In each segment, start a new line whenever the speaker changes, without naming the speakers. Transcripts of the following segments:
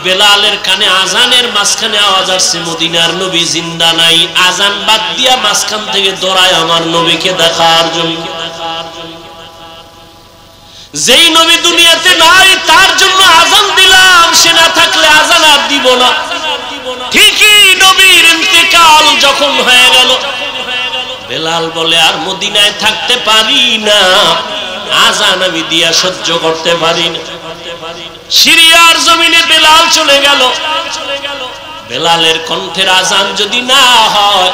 বেলালের কানে আজানের মাঝখানে আওয়াজ আসছে মদিনার নবী জিন্দা নাই, আজান বাদ দিয়া মাঝখান থেকে দৌড়ায় আমার নবীকে দেখার জন্য। যেই নবী দুনিয়াতে নাই তার জন্য আজান দিলাম, সে না থাকলে আজান আর দিব না। ঠিকই নবীর ইন্তেকাল যখন হয়ে গেল, বেলাল বলে আর মদিনায় থাকতে পারি না, আজান আমি দিয়া সহ্য করতে পারি না। সিরিয়ার জমিনে বেলাল চলে গেল। বেলালের কণ্ঠের আজান যদি না হয়,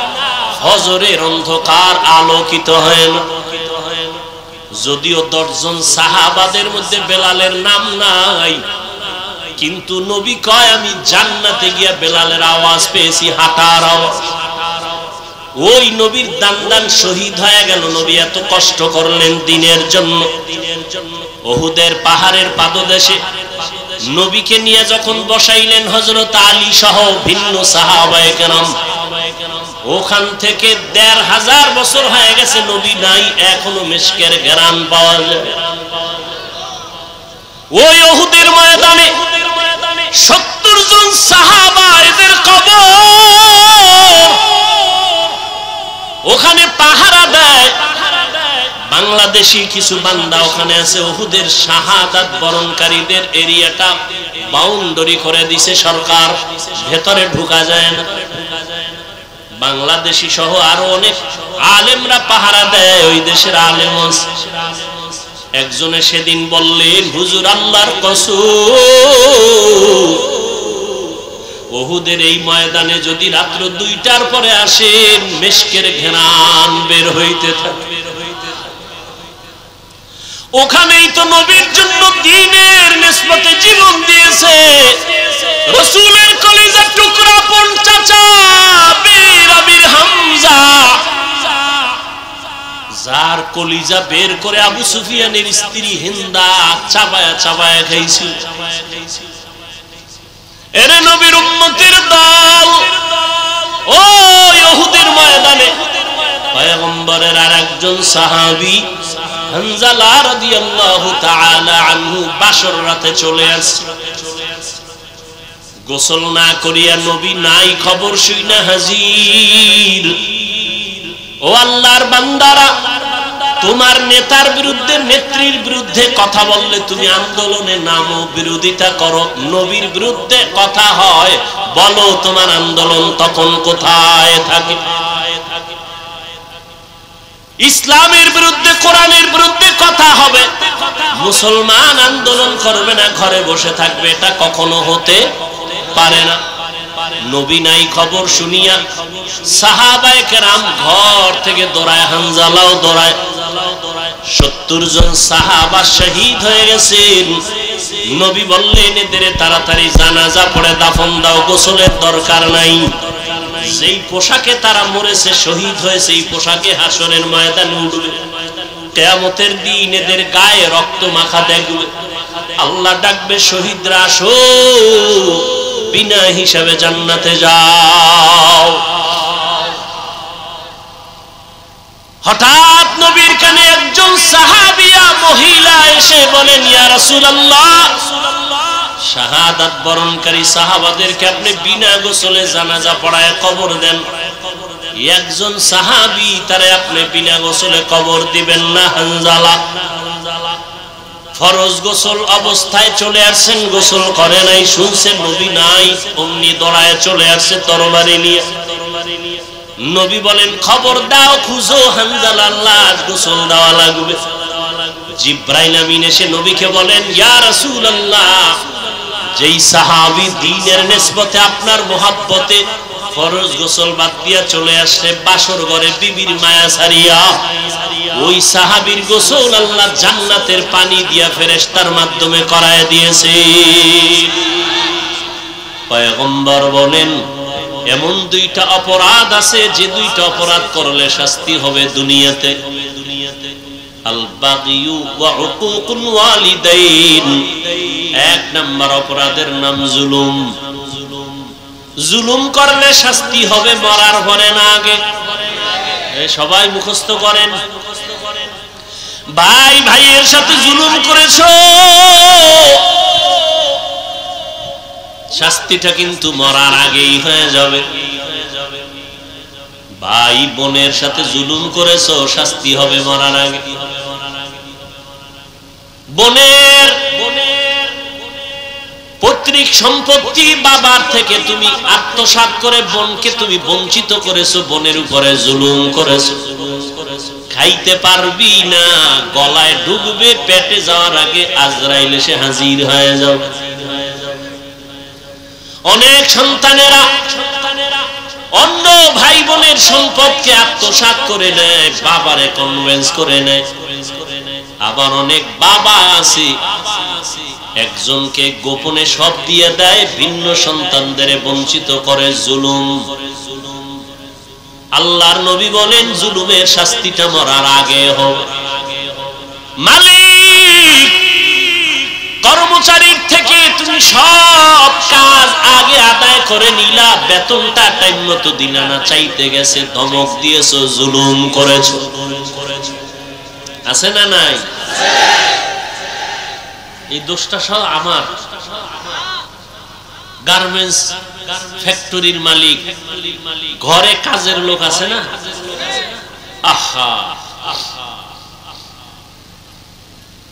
ফজরের অন্ধকার আলোকিত হয় না। যদিও 10 জন সাহাবাদের মধ্যে বেলালের নাম নাই, কিন্তু নবী কয় আমি জান্নাতে গিয়া বেলালের আওয়াজ পেয়েছি, হাঁটার আওয়াজ। ওই নবীর দান শহীদ হয়ে গেল। নবী এত কষ্ট করলেন দিনের জন্য। উহুদের পাহাড়ের পাদদেশে নবীকে নিয়ে যখন বসাইলেন হযরত আলী সহ ভিন্ন সাহাবায়ে কেরাম, ওখান থেকে 1500 বছর হয়ে গেছে নবী নাই, এখনো মিশকের ঘ্রাণ পাওয়া যায়। ওই উহুদের ময়দানে 70 জন সাহাবা, এদের কবর ওখানে পাহারা দেয়। বাংলাদেশি কিছু বান্দা ওখানে আছে। উহুদের শাহাদাত বরণকারীদের এরিয়াটা বাউন্ডারি করে দিছে সরকার, ভেতরে ঢোকা যায় না। বাংলাদেশি সহ আরো অনেক আলেমরা পাহারা দেয়, ওই দেশের আলেম। একজনে সেদিন বললেন, হুজুর আল্লাহর কসম, উহুদের এই ময়দানে যদি রাত্র 2টার পরে আসেন, মিশকের ঘ্রাণ বের হইতে থাকে। ওখানেই তো নবীর জন্য দ্বীনের নিসবতে জীবন দিয়েছে রাসূলের কলিজার টুকরা পন চাচা বীর আমির হামজা, যার কলিজা বের করে আবু সুফিয়ানের স্ত্রী হিন্দা চাবায়া চাবায়া খাইছিল। এরে নবীর উম্মতের দল, ও উহুদের ময়দানে পয়গম্বরের আরেকজন সাহাবী হানজালা রাদিয়াল্লাহু তাআলা আনহু বাসর রাতে চলে আসছে। গোসল না করিয়া নবী নাই খবর শুইনা হাজির। ও আল্লাহর বান্দারা, তোমার নেতার বিরুদ্ধে, নেত্রীর বিরুদ্ধে কথা বললে তুমি আন্দোলনে নামো, বিরোধিতা করো। নবীর বিরুদ্ধে কথা হয়, বলো তোমার আন্দোলন তখন কোথায় থাকে? ইসলামের বিরুদ্ধে, কোরআনের বিরুদ্ধে কথা হবে, মুসলমান আন্দোলন করবে না, ঘরে বসে থাকবে, এটা কখনো হতে পারে না। নবী নাই খবর শুনিয়া সাহাবায়ে কেরাম ঘর থেকে দৌড়ায়, হানজালাও দৌড়ায়। 70 জন সাহাবা শহীদ হয়ে গেছেন। নবী বললেন, এদের তাড়াতাড়ি জানাজা পড়ে দাফন দাও, গোসলের দরকার নাই। যেই পোশাকে তারা মরেছে, শহীদ হয়েছে, এই পোশাকে হাসরের ময়দানে উঠবে। কিয়ামতের দিন এদের গায়ে রক্ত মাখা দেখবে। আল্লাহ ডাকবে, শহীদরা আসো, বিনা হিসাবে জান্নাতে যাও। হঠাৎ নবীর কানে একজন সাহাবিয়া মহিলা এসে বলেন, ইয়া রাসূলুল্লাহ, শাহাদাত বরণকারী সাহাবাদেরকে আপনি বিনা গোসলে জানাজা পড়ায় কবর দেন। একজন সাহাবী, তারে আপনি বিনা গোসলে কবর দিবেন না। হানজালা ফরজ গোসল অবস্থায় চলে আসছেন, গোসল করে নাই, শুনছেন নবী নাই, অমনি দৌড়ায় চলে আসছে তরবারি নিয়ে। নবী বলেন, খবর দাও, খুঁজো হানজালার লাশ, গোসল দেওয়া লাগবে। জিবরাইল আমিন এসে নবীকে বলেন, ইয়া রাসূলুল্লাহ, যেই সাহাবী দ্বীনের নিসবতে আপনার মোহাব্বতে ফরজ গোসল বাদ দিয়া চলে আসছে বাসর ঘরে বিবির মায়া ছাড়িয়া, ওই সাহাবীর গোসল আল্লাহ জান্নাতের পানি দিয়া ফেরেশতার মাধ্যমে করায় দিয়েছে। পয়গম্বর বলেন, এমন 2টা অপরাধ আছে, যে 2টা অপরাধ করলে শাস্তি হবে দুনিয়াতে। আল বাগিয়ু ওয়া উকুকুল ওয়ালিদাইন। 1 নাম্বার অপরাধের নাম জুলুম। জুলুম করলে শাস্তি হবে মরার পরে না আগে। সবাই মুখস্থ করেন। ভাই ভাইয়ের সাথে জুলুম করেছো, শাস্তিটা কিন্তু মরার আগেই হয়ে যাবে। ভাই বোনের সাথে জুলুম করেছো, শাস্তি হবে মরার আগে। বোনের পৈতৃক সম্পত্তি বাবার থেকে তুমি আত্মসাৎ করে বোনকে তুমি বঞ্চিত করেছো, বোনের উপরে জুলুম করেছো। খাইতে পারবি না, গলায় ঢুকবে, পেটে যাওয়ার আগে আজরাইল এসে হাজির হয়ে যাবে। অনেক সন্তানেরা অন্য ভাই বোনের সম্পদকে আত্মসাৎ করে নেয়, বাবারে কনভিন্স করে নেয়। আবার অনেক বাবা আছে একজনকে গোপনে সব দিয়ে দেয়, ভিন্ন সন্তানদের বঞ্চিত করে। জুলুম। আল্লাহর নবী বলেন জুলুমের শাস্তিটা মরার আগে হবে। মালিক কর্মচারীর থেকে তুমি সব কাজ আগে আদায় করে নিলা, বেতনটা টাইম মতো দিলা না, চাইতে গেছে ধমক দিয়েছো, জুলুম করেছো। আছে না নাই? এই দোষটা সব আমার। গার্মেন্টস ফ্যাক্টরির মালিক, ঘরে কাজের লোক আছে না, আহা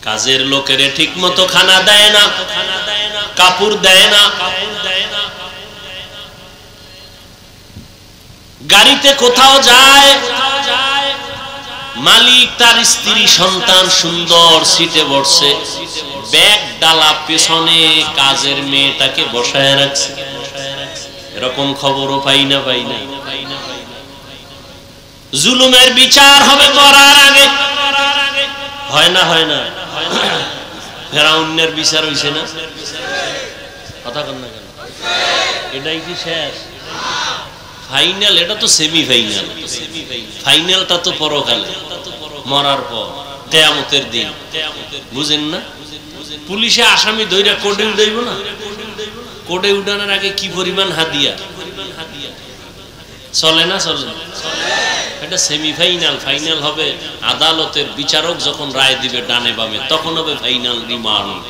কাজের লোকের ঠিক মতো খানা দেয় না, কাপড় দেয় না, গাড়িতে কোথাও যায়, মালিক তার স্ত্রী সন্তান সুন্দর সিটে বসছে, ব্যাগ ডালা পেছনে কাজের মেয়েটাকে বসায় রাখছে। এরকম খবরও পাই না। জুলুমের বিচার হবে মরার আগে। হয় না? ফেরাউনের বিচার হইছে না? কথা কন না কেন? এটাই কি শেষ? ফাইনাল? এটা তো সেমি ফাইনাল। ফাইনালটা তো পরকালে, মরার পর, কিয়ামতের দিন। বুঝেন না? পুলিশে আসামি ধইরা কোর্টে উঠাইব না? কোর্টে উঠানোর আগে কি পরিমাণ হাদিয়া চলে না? এটা সেমিফাইনাল। ফাইনাল হবে আদালতের বিচারক যখন রায় দিবে ডানে বামে, তখন হবে ফাইনাল রিমান্ড।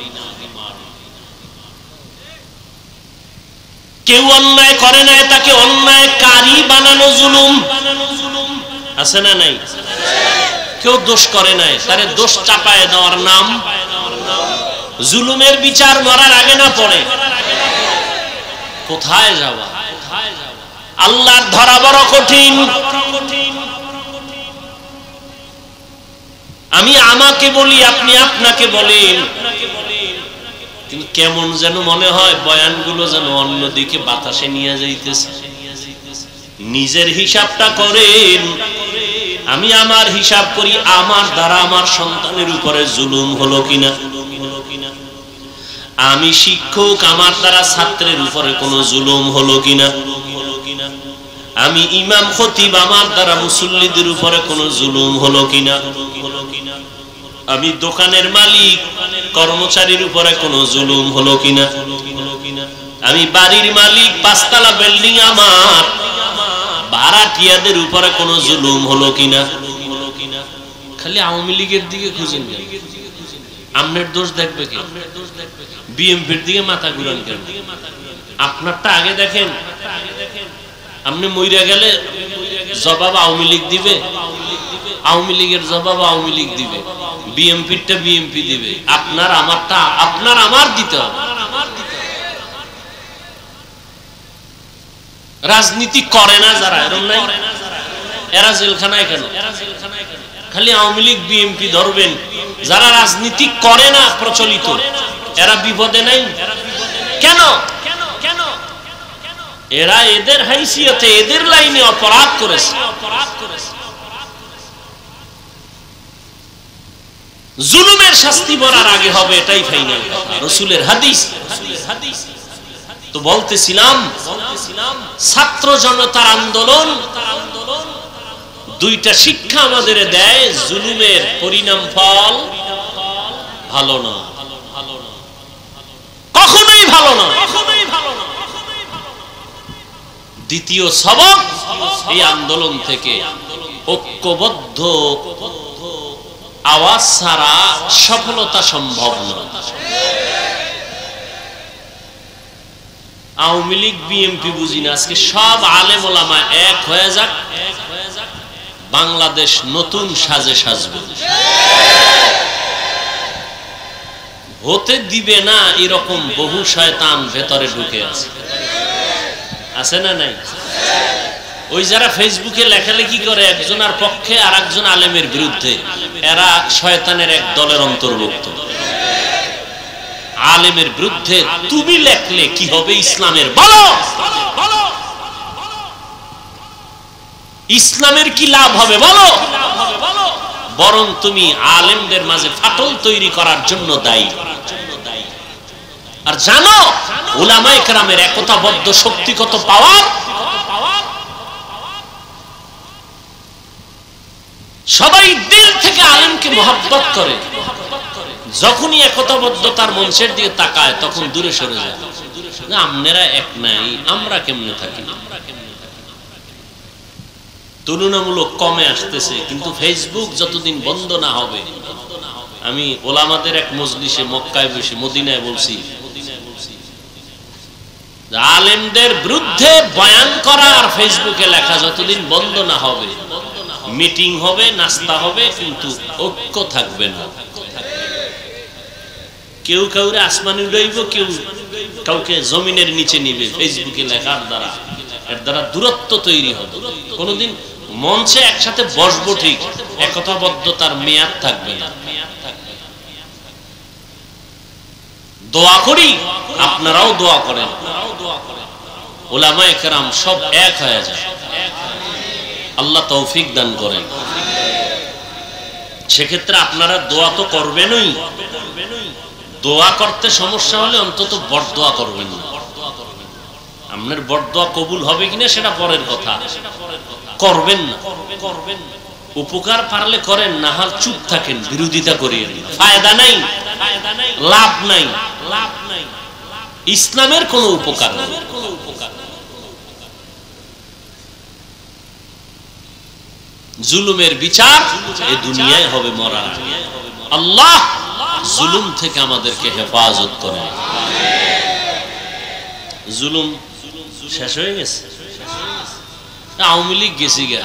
কেউ অন্যায় করে নাই, তাকে অন্যায়কারী বানানো জুলুম। আছে না নাই? কেউ দোষ করে নাই, তারে দোষ চাপায় দেওয়ার নাম জুলুমের বিচার। মরার আগে না পড়ে কোথায় যাওয়া? আল্লাহর ধরা বড় কঠিন। আমি আমাকে বলি, আপনি আপনাকে বলেন, কিন্তু কেমন যেন মনে হয় বয়ানগুলো যেন অন্যদিকে বাতাসে নিয়ে যাইতেছে। নিজের হিসাবটা করেন। আমি আমার হিসাব করি, আমার দ্বারা আমার সন্তানের উপরে জুলুম হলো কিনা। আমি শিক্ষক, আমার দ্বারা ছাত্রের উপরে কোনো জুলুম হলো কিনা। আমি ইমাম খতিব, আমার দ্বারা মুসল্লিদের উপরে কোনো জুলুম হলো কিনা। আমি দোকানের মালিক, কর্মচারীর উপরে কোনো জুলুম হলো কিনা। আমি বাড়ির মালিক, পাঁচতলা বিল্ডিং আমার, ভাড়াটিয়াদের উপরে কোনো জুলুম হলো কিনা। খালি আওয়ামী লীগের দিকে খুঁজেন কেন? আপনার দোষ দেখবে কি? বিএমপির দিকে মাথা ঘুরান কেন? আপনারটা আগে দেখেন। আপনি মইরা গেলে জবাব আওয়ামী লীগ দিবে, আওয়ামী লীগের জবাব আওয়ামী লীগ দিবে, বিএমপিরটা বিএমপি দিবে। আপনার আমারটা আপনার আমার দিতে হবে। রাজনীতি করে না যারা, এরকম নাই? এরা জেলখানায় কেন? খালি আওয়ামী লীগ বিএমপি ধরবেন। যারা রাজনীতি করে না প্রচলিত, এরা বিপদে নাই কেন? এরা এদের হাইসিয়তে, এদের লাইনে অপরাধ করেছে। জুলুমের শাস্তি বলার আগে হবে, এটাই ফাইনাল কথা, রাসূলের হাদিস। তো বলতেছিলাম, ছাত্র জনতার আন্দোলন দুইটা শিক্ষা আমাদের দেয়। জুলুমের পরিণাম ফল ভালো না, কখনোই ভালো না। দ্বিতীয় সবক এই আন্দোলন থেকে, ঐক্যবদ্ধ আওয়াজ ছাড়া সফলতা সম্ভব নয়। আওয়ামী লীগ বিএনপি বুঝি না, আজকে সব আলেম ওলামা এক হয়ে যাক, বাংলাদেশ নতুন সাজে সাজবে। হতে দিবে না এরকম বহু শয়তান ভেতরে ঢুকে আছে না নাই? ওই যারা ফেসবুকে লেখালেখি করে একজনের পক্ষে আর একজন আলেমের বিরুদ্ধে, এরা শয়তানের এক দলের অন্তর্ভুক্ত। আলেমের বিরুদ্ধে তুমি লেখলে কি হবে ইসলামের? বলো, ইসলামের কি লাভ হবে বলো? বরং তুমি আলেমদের মাঝে ফাটল তৈরি করার জন্য দায়ী। আর জানো উলামায়ে কেরামের একতাবদ্ধ শক্তি কত পাওয়ার। সবাই দিল থেকে আলেমকে মহব্বত করে, যখনই একতাবদ্ধতার মঞ্চের দিকে তাকায় তখন দূরে সরে যায়। না আপনারা এক নাই, আমরা কেমনে থাকি? তুলনামূলক কমে আসতেছে, কিন্তু ফেসবুক যতদিন বন্ধ না হবে। আমি ওলামাদের এক মজলিসে মক্কায় বসে মদিনায় বলছি, আলেমদের বিরুদ্ধে বয়ান করা আর ফেসবুকে লেখা যতদিন বন্ধ না হবে, মিটিং হবে, নাস্তা হবে, কিন্তু ঐক্য থাকবে না। কেউ কাউরে আসমানে উড়াইব, কেউ কাউকে জমিনের নিচে নিবে ফেসবুকে লেখার দ্বারা। এর দ্বারা দূরত্ব তৈরি হবে। কোনদিন মঞ্চে একসাথে বসবো ঠিক, একতাবদ্ধতার মেয়াদ থাকবে না। দোয়া করি, আপনারাও দোয়া করেন, উলামায়ে কেরাম সব এক হয়ে যায়, আল্লাহ তৌফিক দান করেন। সেক্ষেত্রে আপনারা দোয়া তো করবেনই, দোয়া করতে সমস্যা হলে অন্তত বরদোয়া করবেন না। আপনার বরদোয়া কবুল হবে কিনা সেটা পরের কথা, করবেন না। উপকার পারলে করেন, না হলে চুপ থাকেন, বিরোধিতা করিয়েন, ফায়দা নাই, লাভ নাই। ইসলামের কোনো উপকার নেই। জুলুমের বিচার এই দুনিয়ায় হবে মরা। আল্লাহ জুলুম থেকে আমাদেরকে হেফাজত করেন। জুলুম শেষ হয়ে গেছে, আওয়ামী লীগ গেছি গা,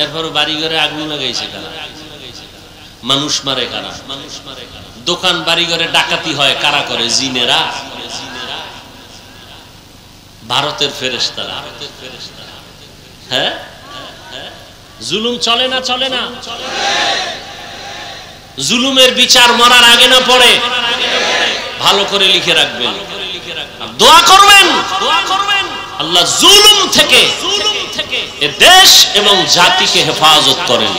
এরপর বাড়ি ঘরে আগুন লাগাইছে কারা, মানুষ মারে কারা, দোকান বাড়ি ঘরে ডাকাতি হয় কারা করে? জিনেরা, ভারতের ফেরেশতারা। হ্যাঁ, জুলুম চলে না? চলে না। জুলুমের বিচার মরার আগে না পরে? ভালো করে লিখে রাখবেন, দোয়া করবেন, আল্লাহ জুলুম থেকে এ দেশ এবং জাতিকে হেফাজত করেন।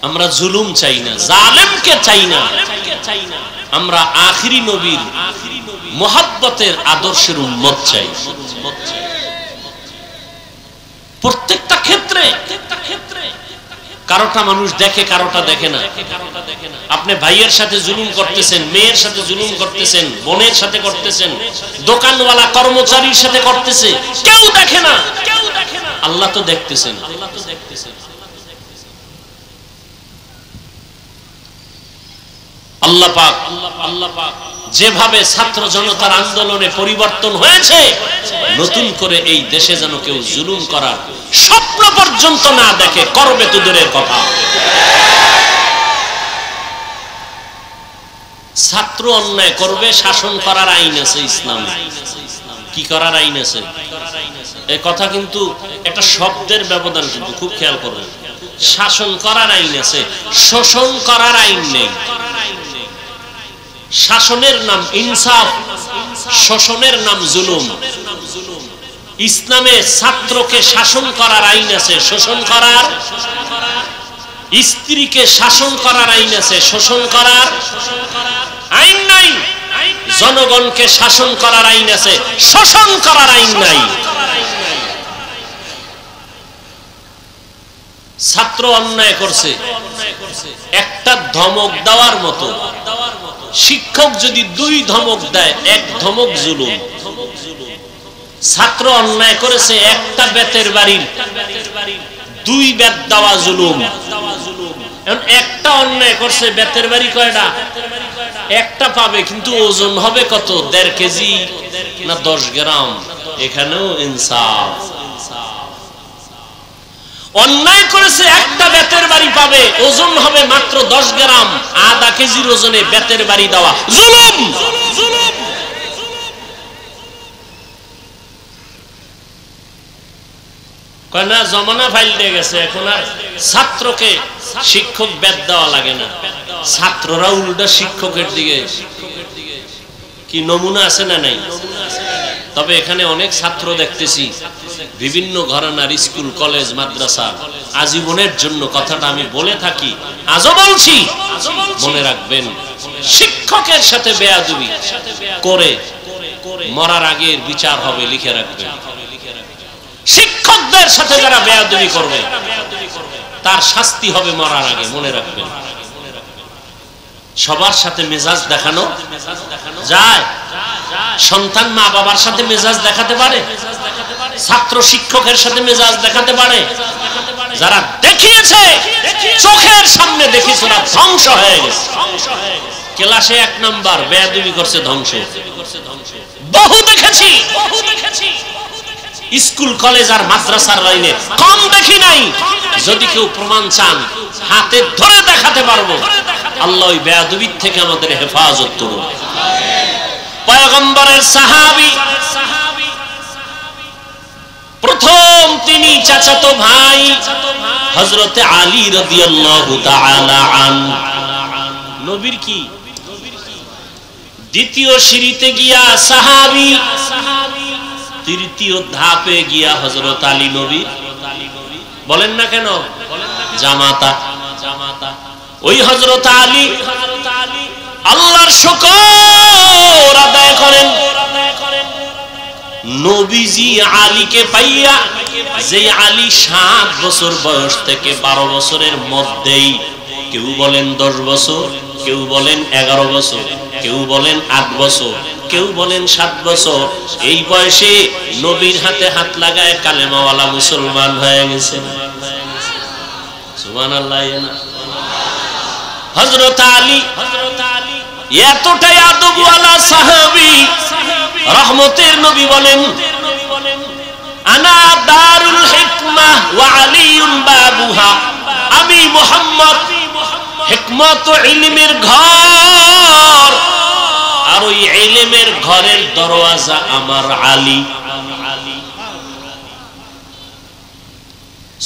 আমরা জুলুম চাই না, জালেমকে চাই না। আমরা আখিরি নবীর মুহাব্বতের আদর্শের উম্মত চাই। প্রত্যেকটা ক্ষেত্রে কারোটা মানুষ দেখে, কারোটা দেখে না। আপনি ভাইয়ের সাথে জুলুম করতেছেন, মেয়ের সাথে জুলুম করতেছেন, বোনের সাথে করতেছেন, দোকানওয়ালা কর্মচারীর সাথে করতেছে, কেউ দেখে না। আল্লাহ তো দেখতেছেন। আল্লাহ পাক যেভাবে ছাত্র জনতার আন্দোলনে পরিবর্তন হয়েছে, নতুন করে এই দেশে যেন কেউ জুলুম করার স্বপ্ন পর্যন্ত না দেখে, করবে তো দূরের কথা। ছাত্র অন্যায় করবে, শাসন করার আইন আছে ইসলামে। কি করার আইন আছে? এই কথা কিন্তু একটা শব্দের ব্যবধান, কিন্তু খুব খেয়াল করবেন। শাসন করার আইন আছে, শোষণ করার আইন নেই। শাসনের নাম ইনসাফ, শোষণের নাম জুলুম। ইসলামে ছাত্রকে শাসন করার আইন আছে, শোষণ করার। স্ত্রীকে শাসন করার আইন আছে, শোষণ করার আইন নাই। জনগণকে শাসন করার আইন আছে, শোষণ করার আইন নাই। ছাত্র অন্যায় করছে, একটা ধমক দেওয়ার মতো। শিক্ষক যদি 2 ধমক দেয়, 1 ধমক জুলুম। ছাত্র অন্যায় করেছে, একটা বেতের বাড়ির 2 বেত দেওয়া জুলুম। এখন একটা অন্যায় করছে, বেতের বাড়ি কয়টা? একটা পাবে, কিন্তু ওজন হবে কত? 1.5 কেজি না 10 গ্রাম। এখানেও ইনসাফ। অন্যায় করেছে, একটা বেতের বাড়ি পাবে, ওজন হবে মাত্র 10 গ্রাম, আধা কেজির ওজনে বেতের বাড়ি দেওয়া জুলুম। কয়না জমানা ফাইল দিয়ে গেছে, এখন আর ছাত্রকে শিক্ষক বেত দেওয়া লাগে না, ছাত্ররা উল্টা শিক্ষকের দিকে। কি নমুনা আছে না নাই? তবে এখানে অনেক ছাত্র দেখতেছি বিভিন্ন ঘরানার স্কুল কলেজ মাদ্রাসা, আজীবনের জন্য কথাটা আমি বলে থাকি, আজও বলছি, মনে রাখবেন, শিক্ষকের সাথে বেয়াদবি করে মরার আগে বিচার হবে, লিখে রাখবেন। শিক্ষকদের সাথে যারা বেয়াদবি করবে তার শাস্তি হবে মরার আগে, মনে রাখবেন। সবার সাথে মেজাজ দেখানো যায়? সন্তান মা বাবার সাথে মেজাজ দেখাতে পারে? ছাত্র শিক্ষকের সাথে মেজাজ দেখাতে পারে? যারা দেখিয়েছে, চোখের সামনে দেখেছে, ওরা ধ্বংস হয়ে গেছে। ক্লাসে 1 নাম্বার, বেয়াদবি করছে, ধ্বংস। বহু দেখেছি, স্কুল কলেজ আর মাদ্রাসার লাইনে কম দেখি নাই। যদি কেউ প্রমাণ চান, হাতে ধরে দেখাতে পারবো। আল্লাহ ওই বেয়াদবির থেকে আমাদের হেফাজত করুন। পয়গম্বরের সাহাবী, প্রথম তিনি চাচাতো ভাই হযরতে আলী রাদিয়াল্লাহু তাআলা আনহু, নবীর কি দ্বিতীয় সিঁড়িতে গিয়া সাহাবী, তৃতীয় ধাপে গিয়া হযরত আলী নবী। বলেন না কেন? জামাতা। ওই হযরত আলী আল্লাহর শুকর আদায় করেন। নবীজি আলীকে পাইয়া, যে আলী 7 বছর বয়স থেকে 12 বছরের মধ্যেই, কেউ বলেন 10 বছর, কেউ বলেন 11 বছর, কেউ বলেন 8 বছর, কেউ বলেন 7 বছর, এই বয়সে নবীর হাতে হাত লাগায় কালেমাওয়ালা মুসলমান হয়ে গেছে। সুবহানাল্লাহ। হযরত আলী এতটাই আদবওয়ালা সাহাবী, রহমতের নবী বলেন, আনা দারুল হিকমাহ ওয়া আলীউন বাবুহা, আমি মুহাম্মদ হিকমত ও ইলমের ঘর, আর ওই ইলমের ঘরের দরওয়াজা আমার আলী।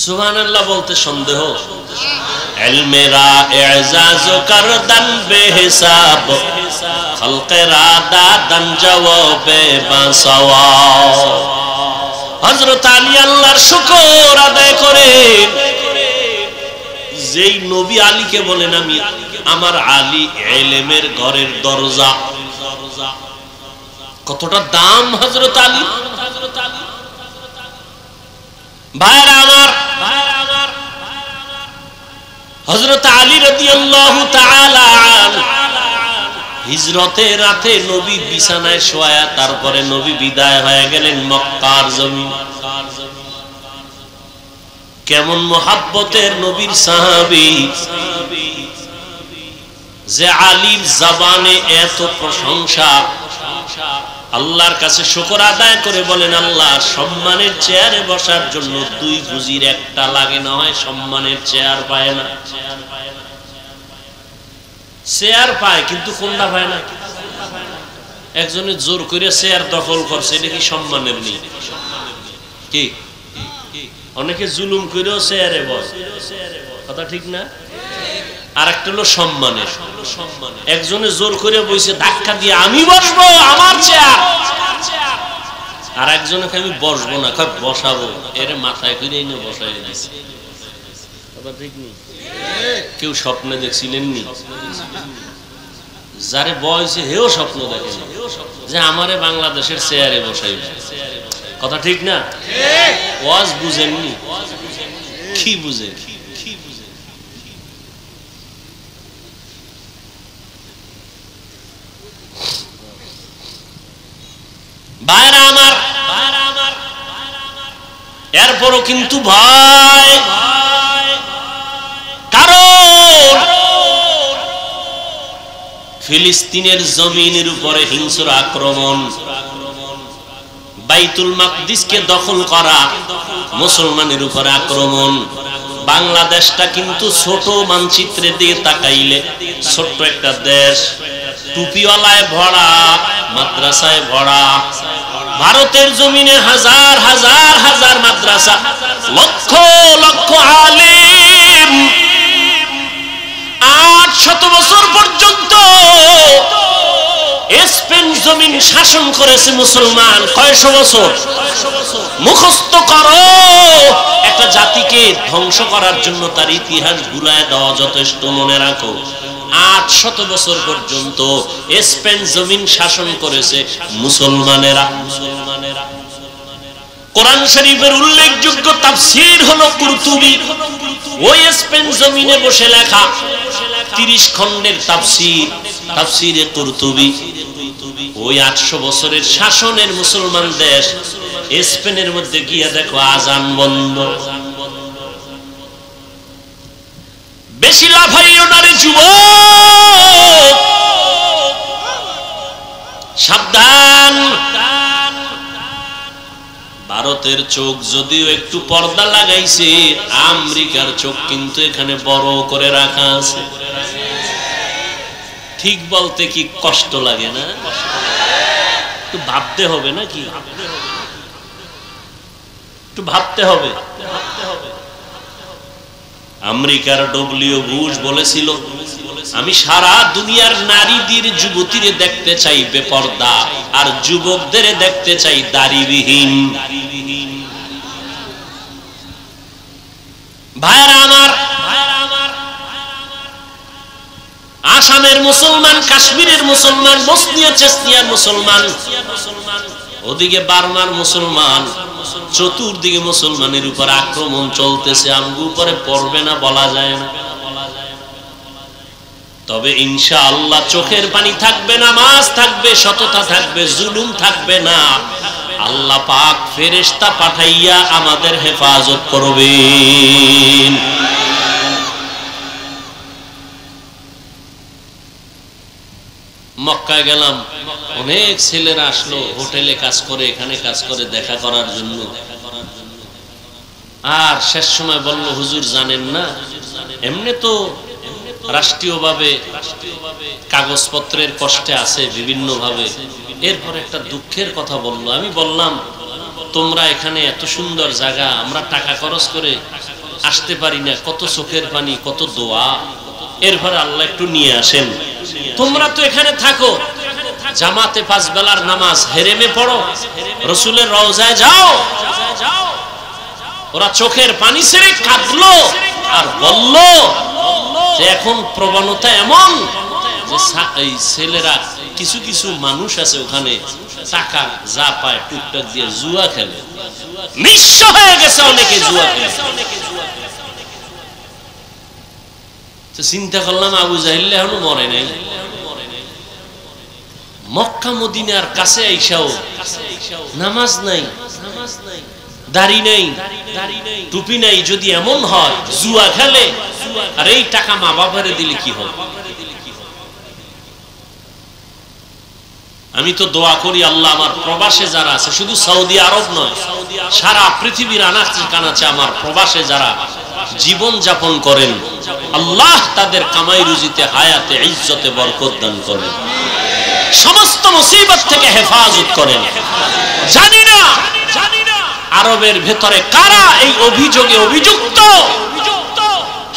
সুবহানাল্লাহ বলতে সন্দেহ? ইলমেরা ইজাজ করদান বেহিসাব, খলকেরা দাদান জওয়াবে বাসওয়া। হযরত আলী আল্লাহর শুকর আদায় করেন। যেই নবী আলীকে বলেন, আমি আমার আলী ইলমের ঘরের দরজা। কতটা দাম হযরত আলী! ভাইরা আমার, হযরত আলী রাদিয়াল্লাহু তাআলা আনহু হিজরতের রাতে নবী বিছানায় শোয়া, তারপরে নবী বিদায় হয়ে গেলেন মক্কার জমিন। কেমন মুহাব্বতের নবীর সাহাবী, যে আলীর জবানে এত প্রশংসা, আল্লাহর কাছে শুকর আদায় করে বলেন, আল্লাহ, সম্মানের চেয়ারে বসার জন্য 2 পুঁজির একটা লাগে, না হয় সম্মানের চেয়ার পায় না। চেয়ার পায় কিন্তু কোনটা পায় না? একজনে জোর করে চেয়ার দখল করছে, এটা কি সম্মানের নেই? কি অনেকে জুলুম করেও চেয়ারে বসে, কথা ঠিক না? আর একটা হলো সম্মানের। একজনে জোর করে বসে ধাক্কা দিয়ে, আমি বসবো, আমার চেয়ার। আর একজনকে আমি বসবো না, কয় বসাবো, এর মাথায় করে এনে বসাই দিছে, কথা ঠিক নেই? কেউ স্বপ্নে দেখছিলেন নি? যারে বয়সে হেও স্বপ্ন দেখে যে আমারে বাংলাদেশের চেয়ারে বসাইবে, কথা ঠিক না? ওয়াজ বুঝেননি? কি বুঝেন? ভাইরা আমার, এরপরও কিন্তু ভয়, কারণ ফিলিস্তিনের জমিনের উপরে হিংস্র আক্রমণ, বাইতুল মাকদিসকে দখল করা, মুসলমানের উপরে আক্রমণ। বাংলাদেশটা কিন্তু ছোট, মানচিত্রে দিয়ে তাকাইলে ছোট্ট একটা দেশ, টুপিওয়ালায় ভরা, মাদ্রাসায় ভরা। ভারতের জমিনে হাজার হাজার হাজার মাদ্রাসা, লক্ষ লক্ষ আলেম। 800 বছর পর্যন্ত স্পেন জমিন শাসন করেছে মুসলমান। কয়শো বছর? মুখস্থ করো। একটা জাতিকে ধ্বংস করার জন্য তার ইতিহাস ভুলায় দেওয়া যথেষ্ট। মনে রাখো, 800 বছর পর্যন্ত স্পেন জমিন শাসন করেছে মুসলমানেরা। কোরআন শরীফের উল্লেখযোগ্য তাফসীর হলো কুরতুবী। ওই স্পেন জমিনে বসে লেখা 30 খণ্ডের তাফসীর, তাফসীরে কুরতুবী। ওই 800 বছরের শাসনের মুসলমান দেশ স্পেনের মধ্যে গিয়ে দেখো আজান বন্ধ। বেশি লাফাইও না রে যুবক, সাবধান। ভারতের চোখ যদিও একটু পর্দা লাগাইছে, আমেরিকার চোখ কিন্তু এখানে বড় করে রাখা আছে। ঠিক বলতে কি কষ্ট লাগে না? একটু ভাবতে হবে নাকি? একটু ভাবতে হবে। আমেরিকার ডব্লিউ বুশ বলেছিল, আমি সারা দুনিয়ার নারীদের, যুবতীরে দেখতে চাই বেপর্দা, আর যুবকদের দেখতে চাই দাড়িবিহীন। ভাইরা আমার, আসামের মুসলমান, কাশ্মীরের মুসলমান, বসনিয়া চেচনিয়ার মুসলমান, ওদিকে বার্মার মুসলমান, চতুর্দিকে মুসলমানের উপর আক্রমণ চলতেছে। আমগো উপরে পড়বে না বলা যায় না, তবে ইনশাআল্লাহ চোখের পানি থাকবে, নামাজ থাকবে, সততা থাকবে, জুলুম থাকবে না। আল্লাহ পাক ফেরেশতা পাঠাইয়া আমাদের হেফাজত করবেন। মক্কায় গেলাম, অনেক ছেলেরা আসলো, হোটেলে কাজ করে, এখানে কাজ করে, দেখা করার জন্য। আর শেষ সময় বলল, হুজুর জানেন না, এমনি তো রাষ্ট্রীয়ভাবে কাগজপত্রের কষ্টে আছে বিভিন্ন ভাবে। এরপর একটা দুঃখের কথা বললো। আমি বললাম, তোমরা এখানে এত সুন্দর জায়গা, আমরা টাকা খরচ করে আসতে পারি না, কত চোখের পানি, কত দোয়া। এরপরে আল্লাহ একটু নিয়ে আসেন। তোমরা তো এখানে থাকো, জামাতে 5 বেলার নামাজ হেরেমে পড়ো, রসুলের রওজায় যাও। ওরা চোখের পানি ছেড়ে কাঁদলো আর বলল যে এখন প্রবণতা এমন যে এই ছেলেরা, কিছু কিছু মানুষ আছে ওখানে, টাকা যা পায় টুকটাক দিয়ে জুয়া খেলে। নিঃস্ব হয়ে গেছে অনেকে জুয়া খেলে। তো চিন্তা করলাম, আবু জাহেল এখনো মরে নাই। মক্কা মদিনার কাছে আইসাও নামাজ নাই, দাড়ি নাই, টুপি নাই। যদি এমন হয় জুয়া খেলে, আর এই টাকা মা বাবারে দিলে কি হবে? আমি তো দোয়া করি, আল্লাহ আমার প্রবাসে যারা আছে, শুধু সৌদি আরব নয়, সারা পৃথিবীর আনাচে কানাচে আমার প্রবাসে যারা জীবন যাপন করেন, আল্লাহ তাদের কামাই রুজিতে, হায়াতে, ইজ্জতে বরকত দান করেন, সমস্ত মুসিবত থেকে হেফাজত করেন। জানি না আরবের ভেতরে কারা এই অভিযোগে অভিযুক্ত,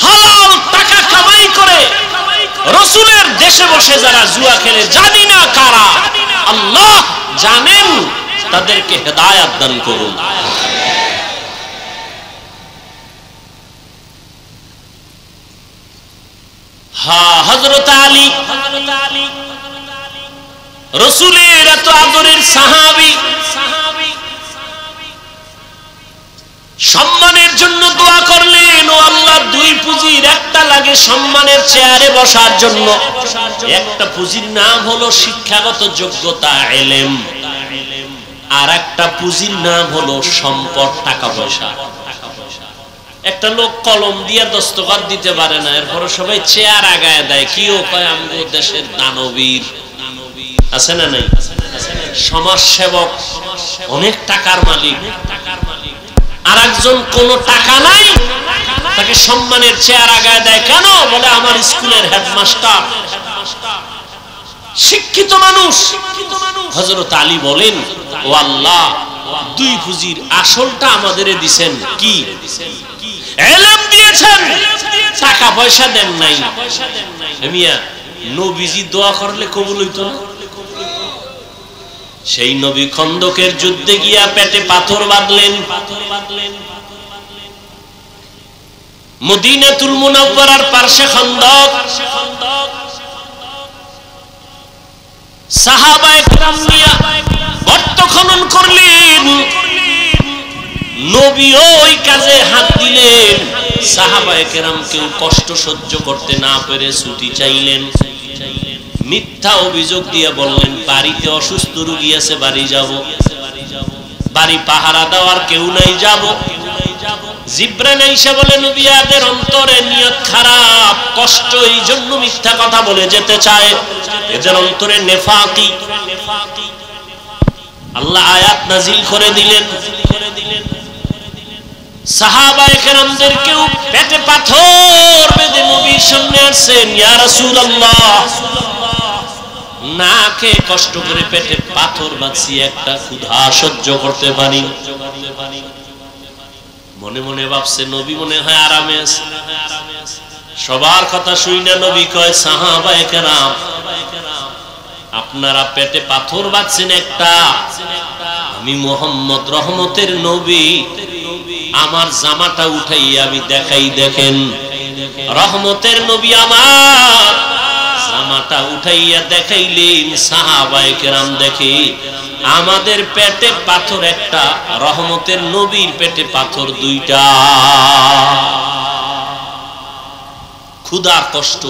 হালাল টাকা কামাই করে রসুলের দেশে বসে যারা জুয়া খেলে। জানি না কারা, আল্লাহ জানেন, তাদেরকে হেদায়েত দান করুন। হ্যাঁ, হযরত আলী রসুলের এত আদরের সাহাবী, সম্মানের জন্য দোয়া করলেন, ও আল্লাহ, 2 পুঁজির একটা লাগে সম্মানের চেয়ারে বসার জন্য। একটা পুঁজির নাম হলো শিক্ষাগত যোগ্যতা, ইলম, আর একটা পুঁজির নাম হলো সম্পদ, টাকা পয়সা। একটা লোক কলম দিয়ে দস্তখত দিতে পারে না, এরপর সবাই চেয়ার আগায় দেয়, কিও কয় আমগো দেশের দানবীর। আছে না নাই? সমাজ সেবক, অনেক টাকার মালিক, আর একজন কোন টাকা নাই, তাকে সম্মানের চেয়ার আগায় দেয় কেন? বলে আমার স্কুলের হেডমাস্টার। শিক্ষিত মানুষ। হযরত আলী বলেন, ও আল্লাহ, দুই পুঁজির আসলটা আমাদের দিবেন, কি? ইলম দিয়েছেন, টাকা পয়সা দেন নাই। মিয়া, নবীজি দোয়া করলে কবুল হইতো না? সেই নবী খন্দকের যুদ্ধে গিয়া পেটে পাথর বাঁধলেন। মদিনাতুল মুনাওয়ারার পার্শ্বে খন্দক। সাহাবায়ে কেরাম নিয়া গর্ত খনন করলেন। নবী ওই কাজে হাত দিলেন। সাহাবায়ে কেরাম কেউ কষ্ট সহ্য করতে না পেরে ছুটি চাইলেন। মিথ্যা অভিযোগ দিয়ে বললেন, বাড়িতে অসুস্থ রোগী আছে, বাড়ি যাব। বাড়ি পাহারা দেওয়ার কেউ নাই, যাব। জিবরাইল আইসা বলে, নবীদের অন্তরে নিয়ত খারাপ, কষ্ট, এই জন্য মিথ্যা কথা বলে যেতে চায়, এদের অন্তরে নেফাকি। আল্লাহ আয়াত নাজিল করে দিলেন। সাহাবায়ে কেরামদেরকেও পেটে পাথর বেঁধে নবীর সামনে আসছেন, ইয়া রাসূলুল্লাহ, না খেয়ে কষ্ট করে পেটে পাথর বাঁধছি, একটা ক্ষুধা সহ্য করতে পারি। মনে মনে ভাবছে নবী মনে হয় আরামে আছে। সবার কথা শুনে নবী কয়, সাহাবায়ে কেরাম, আপনারা পেটে পাথর বাঁধছেন একটা, আমি মুহাম্মদ রহমতের নবী, আমার জামাটা উঠাইয়া আমি দেখাই, দেখেন। রহমতের নবী আমার জামাটা উঠাইয়া দেখাইলেন। সাহাবায়ে কেরাম দেখে আমাদের পেটে পাথর একটা, রহমতের নবীর পেটে পাথর দুইটা। ক্ষুধার কষ্ট।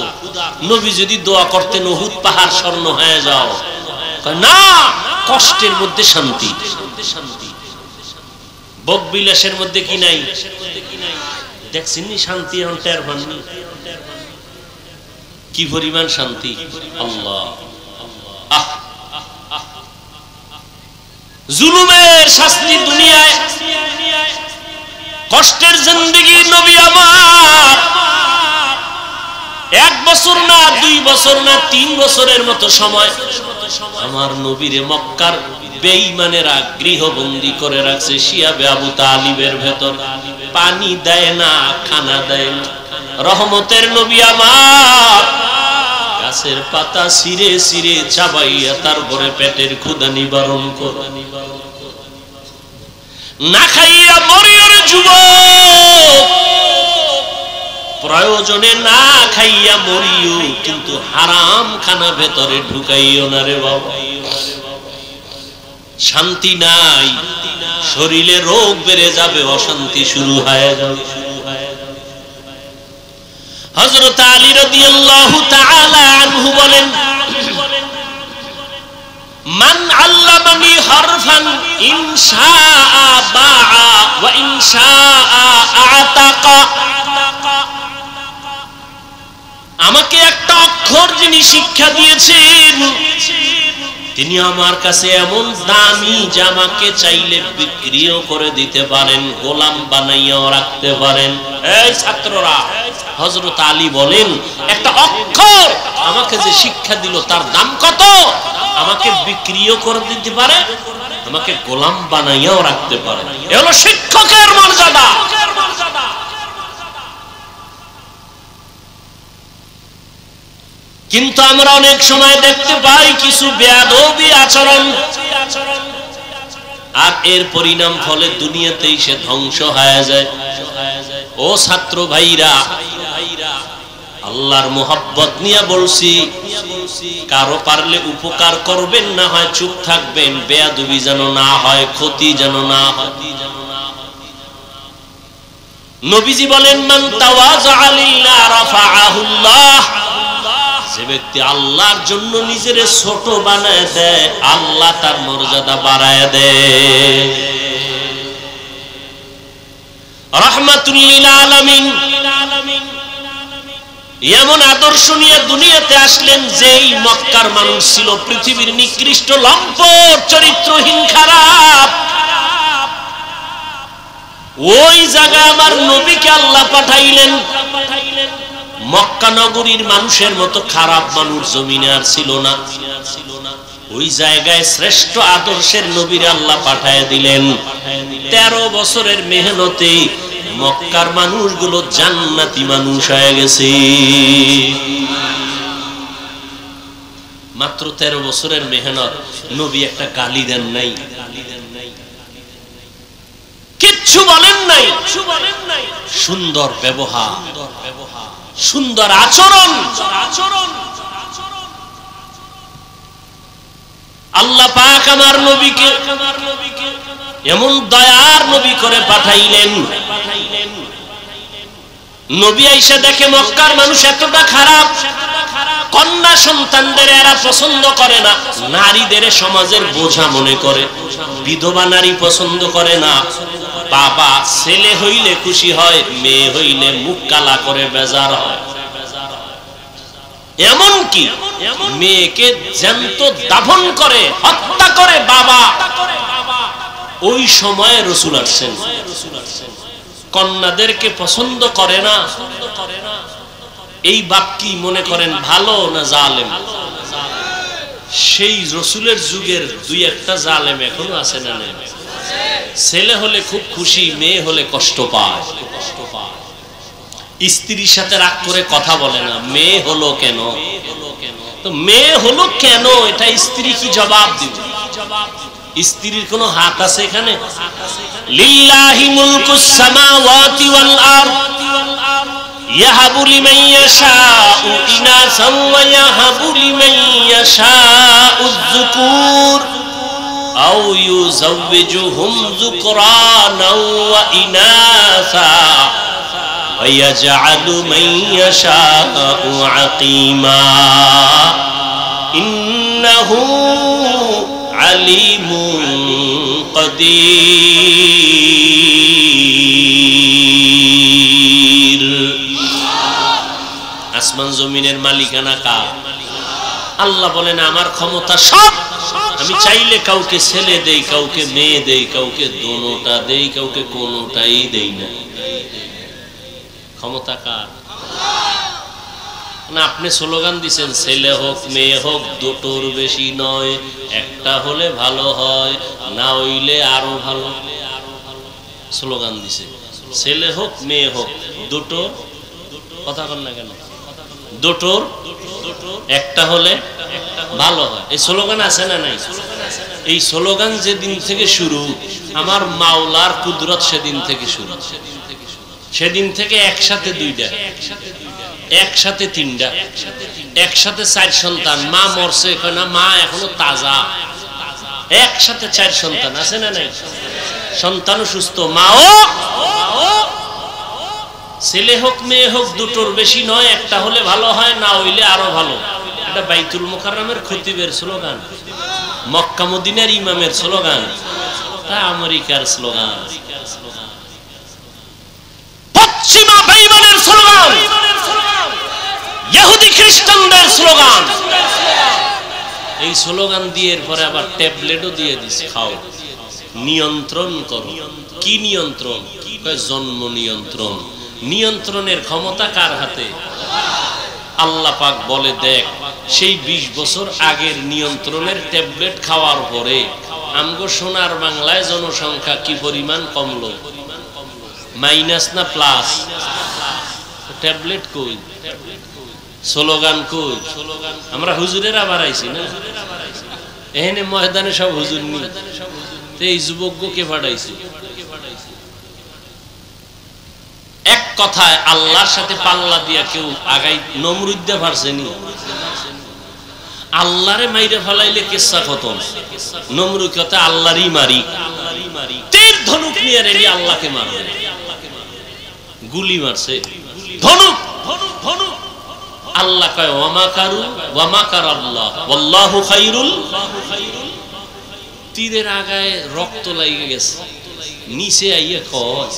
নবী যদি দোয়া করতেন উহুদ পাহাড় স্বর্ণ হয়ে যাও, না, কষ্টের মধ্যে শান্তি। ভোগ বিলাসের মধ্যে কি নাই? দেখছেন শান্তি, এখন টের পাননি কি পরিমাণ শান্তি। আল্লাহ, জুলুমের শাস্তি দুনিয়ায়, কষ্টের জিন্দেগি। নবী আমার 1 বছর না, 2 বছর না, 3 বছরের মতো সময় আমার নবীরে মক্কার বেঈমানেরা গৃহবন্দী করে রাখছে শিয়াবে আবু তালিবের ভেতর। পানি দেয় না, খানা দেয় না। রহমতের নবী আমার গাছের পাতা ছিঁড়ে ছিঁড়ে চাবাইয়া তারপরে পেটের ক্ষুধা নিবারণ করে। না খাইয়া মরিয়র যুবক, প্রয়োজনে না খাইয়া মরিও, কিন্তু হারাম খানা ভেতরে ঢুকাইও না রে বাবা। শান্তি নাই, শরীরে রোগ বেড়ে যাবে, অশান্তি শুরু হয়ে যাবে। হযরত আলী রাদিয়াল্লাহু তাআলা আনহু বলেন, মান আল্লামানি হারফান ইনশাআ বাআ ওয়া ইনশাআ আতাকা। আমাকে একটা অক্ষর যিনি শিক্ষা দিয়েছেন, তিনি আমার কাছে এমন দামি যে আমাকে চাইলে বিক্রিও করে দিতে পারেন, গোলাম বানাইয়াও রাখতে পারেন। এই ছাত্ররা, হযরত আলী বলেন, একটা অক্ষর আমাকে যে শিক্ষা দিল তার দাম কত? আমাকে বিক্রিও করে দিতে পারে, আমাকে গোলাম বানাইয়াও রাখতে পারে। এ হলো শিক্ষকের মর্যাদা। কিন্তু আমরা অনেক সময় দেখতে পাই কিছু বেয়াদবি আচরণ, আর এর পরিণাম ফলে দুনিয়াতেই সে ধ্বংস হয়ে যায়। ও ছাত্র ভাইরা, আল্লাহর মোহাব্বত নিয়ে বলছি, কারো পারলে উপকার করবেন, না হয় চুপ থাকবেন। বেয়াদবি যেন না হয়, ক্ষতি যেন না হয়। নবীজি বলেন, মান তাওয়াযা লিল্লাহ রাফাআহুল্লাহ। যে ব্যক্তি আল্লাহর জন্য নিজের ছোট বানায় দেয়, আল্লাহ তার মর্যাদা বাড়ায় দেয়। রাহমাতুল লিল আলামিন এমন আদর্শ নিয়ে দুনিয়াতে আসলেন যেই মক্কার মানুষ ছিল পৃথিবীর নিকৃষ্ট লম্পট চরিত্রহীন খারাপ। ওই জায়গায় আমার নবীকে আল্লাহ পাঠাইলেন। মক্কা নগরীর মানুষের মতো খারাপ মানুষ জমিনে আর ছিল না। ওই জায়গায় শ্রেষ্ঠ আদর্শের নবীর আল্লাহ পাঠায় দিলেন। 13 বছরের মেহনতে মক্কার মানুষগুলো জান্নাতি মানুষ হয়ে গেছে। মাত্র 13 বছরের মেহনত, নবী একটা গালি দেন নাই, কিচ্ছু বলেন নাই, সুন্দর ব্যবহার, সুন্দর আচরণ। আল্লাহ পাক আমার নবীকে এমন দয়ার নবী করে পাঠাইলেন। নবী আইসা দেখে মক্কার মানুষ এতটা খারাপ, কন্যা সন্তানদের এরা পছন্দ করে না, নারীদের সমাজের বোঝা মনে করে, বিধবা নারী পছন্দ করে না। বাবা ছেলে হইলে খুশি হয়, মেয়ে হইলে মুখ কালা করে বেজার হয়। এমন কি মেয়েকে জ্যান্ত দাফন করে হত্যা করে বাবা। ওই সময়ে রাসূল আসছেন, কন্যাদেরকে পছন্দ করে না। এই বাপ কি মনে করেন ভালো না জালেম? সেই রাসূলের যুগের দুই একটা জালেম এখনো আছে না? নেই। ছেলে হলে খুব খুশি, মেয়ে হলে কষ্ট পায়। স্ত্রীর সাথে রাগ করে কথা বলে না, মেয়ে হলো কেন? তো মেয়ে হলো কেন এটা স্ত্রী কি জবাব দিবে? স্ত্রীর কোনো হাত আছে এখানে? লিল্লাহি মুলকুস সামাওয়াতি ওয়াল আরদ ইয়াহাবু লিমান ইয়াশাউ ইনাসান ওয়া ইয়াহাবু লিমান ইয়াশাউ যুকুর আও ইউযাওয়িজুহুম যুকরানাও ওয়া ইনাসা ওয়া ইয়াজআলু মান ইয়াশাউ আকিমা ইন্নাহু আলিমুন কাদির। আসমান জমিনের মালিকানা কার? আল্লাহ বলেন আমার ক্ষমতা সব, আমি চাইলে কাউকে ছেলে দেই, কাউকে মেয়ে দেই, কাউকে দোনোটা দেই, কাউকে কোনোটাই দেই না। ক্ষমতা কার? না আপনি স্লোগান দিচ্ছেন ছেলে হোক মেয়ে হোক দুটোর বেশি নয়, একটা হলে ভালো হয়, না হইলে আরো ভালো। স্লোগান দিছে ছেলে হোক মেয়ে হোক দুটো, কথা বল না কেন? দুটোর একটা হলে ভালো হয়, এই স্লোগান আছে না নাই? এই স্লোগান যেদিন থেকে শুরু, আমার মাওলার কুদরত সেদিন থেকে শুরু। সেদিন থেকে একসাথে দুইটা, একসাথে তিনটা, একসাথে 4 সন্তান। মা মরছে না, মা এখনো তাজা। একসাথে 4 সন্তান আছে না নাই? সন্তানও সুস্থ, মাও। ছেলে হোক মেয়ে হোক দুটোর বেশি নয়, একটা হলে ভালো হয়, না হইলে আরো ভালো। এটা বাইতুল মুকাররমের খতিবের স্লোগান, মক্কা মদিনার ইমামের স্লোগান, তা আমেরিকার স্লোগান, পশ্চিমা বেঈমানের স্লোগান, ইহুদি খ্রিস্টানদের স্লোগান। এই স্লোগান দিয়ে পরে আবার ট্যাবলেটও দিয়ে দিছে, খাও, নিয়ন্ত্রণ করো। কি নিয়ন্ত্রণ? জন্ম নিয়ন্ত্রণ। নিয়ন্ত্রণের ক্ষমতা কার হাতে? আল্লাহ পাক বলে দেখ, সেই 20 বছর আগের নিয়ন্ত্রণের ট্যাবলেট খাওয়ার পরে আমগো সোনার বাংলায় জনসংখ্যা কি পরিমাণ কমলো? মাইনাস না প্লাস? ট্যাবলেট কই, স্লোগান কই? আমরা হুজুরেরা বাড়াইছি না, এখানে ময়দানে সব হুজুর নি, এই যুবককে পাঠাইছি। এক কথায় আল্লাহর সাথে পাল্লা দিয়া কেউ আগাই নমরুদ দিয়ে পারছেনি? আল্লাহরে মাইরে ফেলাইলে কেসা খতম। নমরুদ কথা আল্লাহরই মারি, তীর ধনুক নিয়ে রেডি আল্লাহকে মারবে। গুলি মারছে, ধনুক ধনুক। আল্লাহ কয় ওয়া কারু ওয়া মাকারাল্লাহ ওয়াল্লাহু খায়রুল। তীরের আগায় রক্ত লাগে গেছে, নিচে আইয়া কয়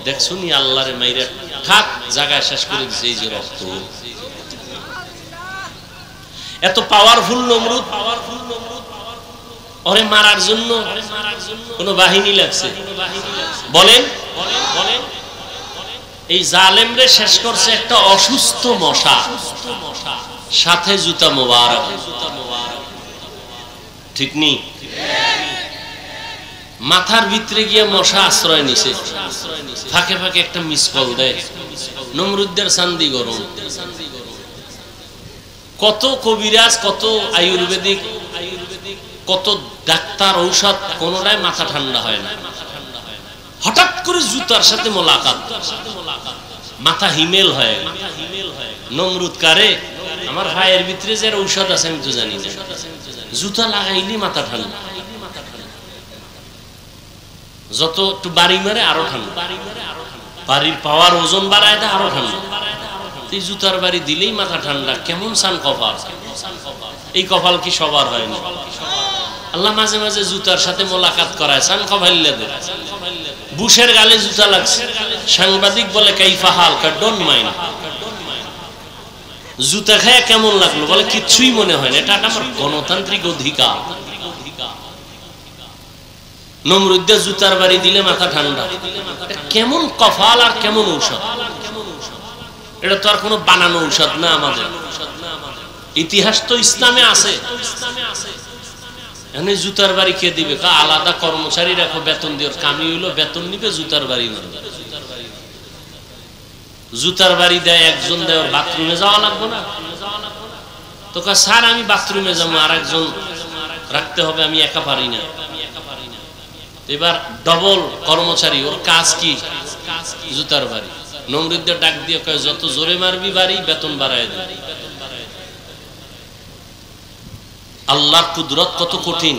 দেখছো নি আল্লাহরে মাইরা ঠাক জায়গায় শেষ করে দিছে এই যে রক্ত। এত পাওয়ারফুল নমরুদ, ওরে মারার জন্য কোন বাহিনী লাগছে? বলেন এই জালেমরে শেষ করছে একটা অসুস্থ মশা, সাথে জুতা মোবারক। ঠিক নি? মাথার ভিতরে গিয়ে মশা আশ্রয় নিছে, ফাঁকে ফাঁকে একটা মিস কল দেয়। নমরুদ্দের চান্দি গরম। কত কবিরাজ, কত আয়ুর্বেদিক, কত ডাক্তার, ঔষধ, কোনটাই মাথা ঠান্ডা হয় না। হঠাৎ করে জুতার সাথে মোলাকাত, মাথা হিমেল হয়। নমরুদ কারে? আমার ভাইয়ের ভিতরে যে ঔষধ আছে আমি তো জানি না, জুতা লাগাইলি মাথা ঠান্ডা। যত একটু বাড়ি মারে আরো ঠান্ডা, বাড়ির পাওয়ার ওজন বাড়ায় দেয় আরো ঠান্ডা। এই জুতার বাড়ি দিলেই মাথা ঠান্ডা। কেমন সান কপাল! এই কপাল কি সবার হয় না? আল্লাহ মাঝে মাঝে জুতার সাথে মোলাকাত করায়, সান কপাইল্লা দেয়। বুশের গালে জুতা লাগছে, সাংবাদিক বলে কাইফা হাল, ডোন্ট মাইন্ড। জুতা খায় কেমন লাগলো? বলে কিচ্ছুই মনে হয় না, এটা আমার গণতান্ত্রিক অধিকার। নমরুদ্দে জুতার বাড়ি দিলে মাথা ঠান্ডা। কেমন কপাল আর কেমন ঔষধ! এটা তো আর কোনো বানানো ঔষধ না, আমাদের ইতিহাস তো ইসলামে আছে। এখানে জুতার বাড়ি কে দিবে? আলাদা কর্মচারী রাখো, বেতন দিয়ে, কামি হইলো বেতন নিবে, জুতার বাড়ি না। জুতার বাড়ি দেয় একজন, দেয় বাথরুমে যাওয়া লাগবে না তো? স্যার আমি বাথরুমে যাবো, আর একজন রাখতে হবে, আমি একা পারি না। এবার ডবল কর্মচারী, ওর কাজ কি? জুতার বাড়ি। নমরুদ্দের ডাক দিয়ে কয় যত জোরে মারবি বাড়ি, বেতন বাড়ায় দেয়। আল্লাহর কুদরত কত কঠিন!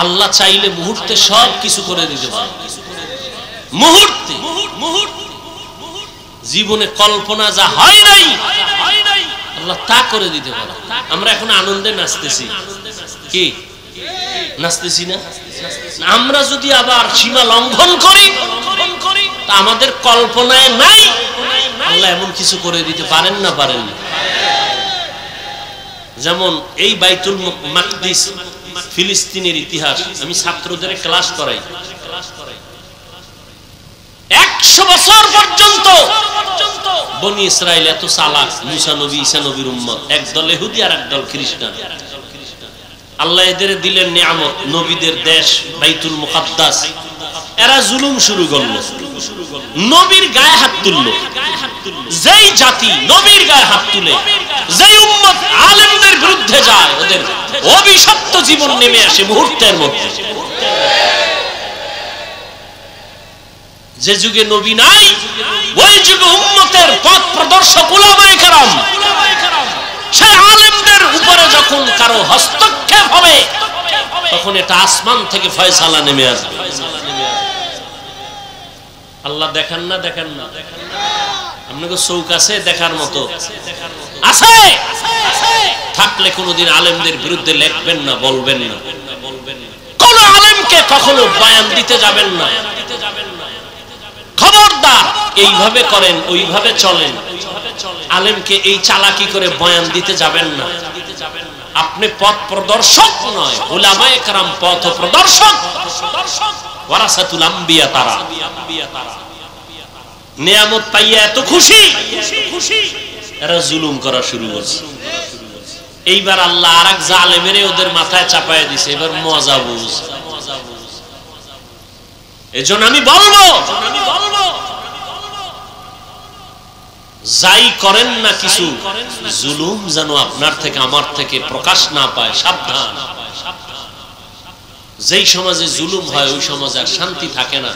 আল্লাহ চাইলে মুহূর্তে সব কিছু করে দিতে পারে। মুহূর্তে, জীবনে কল্পনা যা হয় নাই আল্লাহ তা করে দিতে পারে। আমরা এখন আনন্দে নাচতেছি, কি নাচতেছি না? আমরা যদি আবার সীমা লঙ্ঘন করি, তা আমাদের কল্পনায় নাই আল্লাহ এমন কিছু করে দিতে পারেন না? পারেন না। যেমন এই বাইতুল মাকদিস, ফিলিস্তিনের ইতিহাস আমি ছাত্রদের ক্লাস করাই। 100 বছর পর্যন্ত বনি ইসরাইল এত চালাক, মুসা নবী, ঈসা নবীর উম্মত, একদল ইহুদি আর একদল খ্রিস্টান। আল্লাহ এদের দিলেন নিয়ামত, নবীদের দেশ বাইতুল মুকাদ্দাস। এরা জুলুম শুরু করলো, নবীর গায়ে হাত তুললো। যেই জাতি নবীর গায়ে হাত তুলে, যেই উম্মত আলেমদের বিরুদ্ধে যায়, ওদের অভিশপ্ত জীবন নেমে আসে মুহূর্তের মধ্যে। যে যুগে নবী নাই, ওই যুগে উম্মতের পথ প্রদর্শক উলামায়ে কেরাম, সেই আলেমদের উপরে যখন কারো হস্তক্ষেপ হবে, তখন এটা আসমান থেকে ফয়সালা নেমে আসবে। আল্লাহ দেখান না? দেখেন না? আপনাকে চৌক আছে দেখার মতো? আছে। থাকলে কোনোদিন আলেমদের বিরুদ্ধে লিখবেন না, বলবেন না। কোন আলেমকে কখনো বয়ান দিতে যাবেন না। খবরদার, এইভাবে করেন, ওইভাবে চলেন, আলেমকে এই চালাকি করে বয়ান দিতে যাবেন না। আপনি পথ প্রদর্শক নয়, উলামায়ে কেরাম পথ প্রদর্শক, ওয়ারাসাতুল আম্বিয়া। তারা নিয়ামত পাইয়া এত খুশি, এরা জুলুম করা শুরু করছে। এইবার আল্লাহ আরেক জালেমের ওদের মাথায় চাপায় দিছে। এবার মজা বুঝ। এজন্য আমি বলবো, যাই করেন না কিছু, জুলুম যেন আপনার থেকে, আমার থেকে প্রকাশ না পায়, সাবধান। যেই সমাজে জুলুম হয়, ওই সমাজে আর শান্তি থাকে না,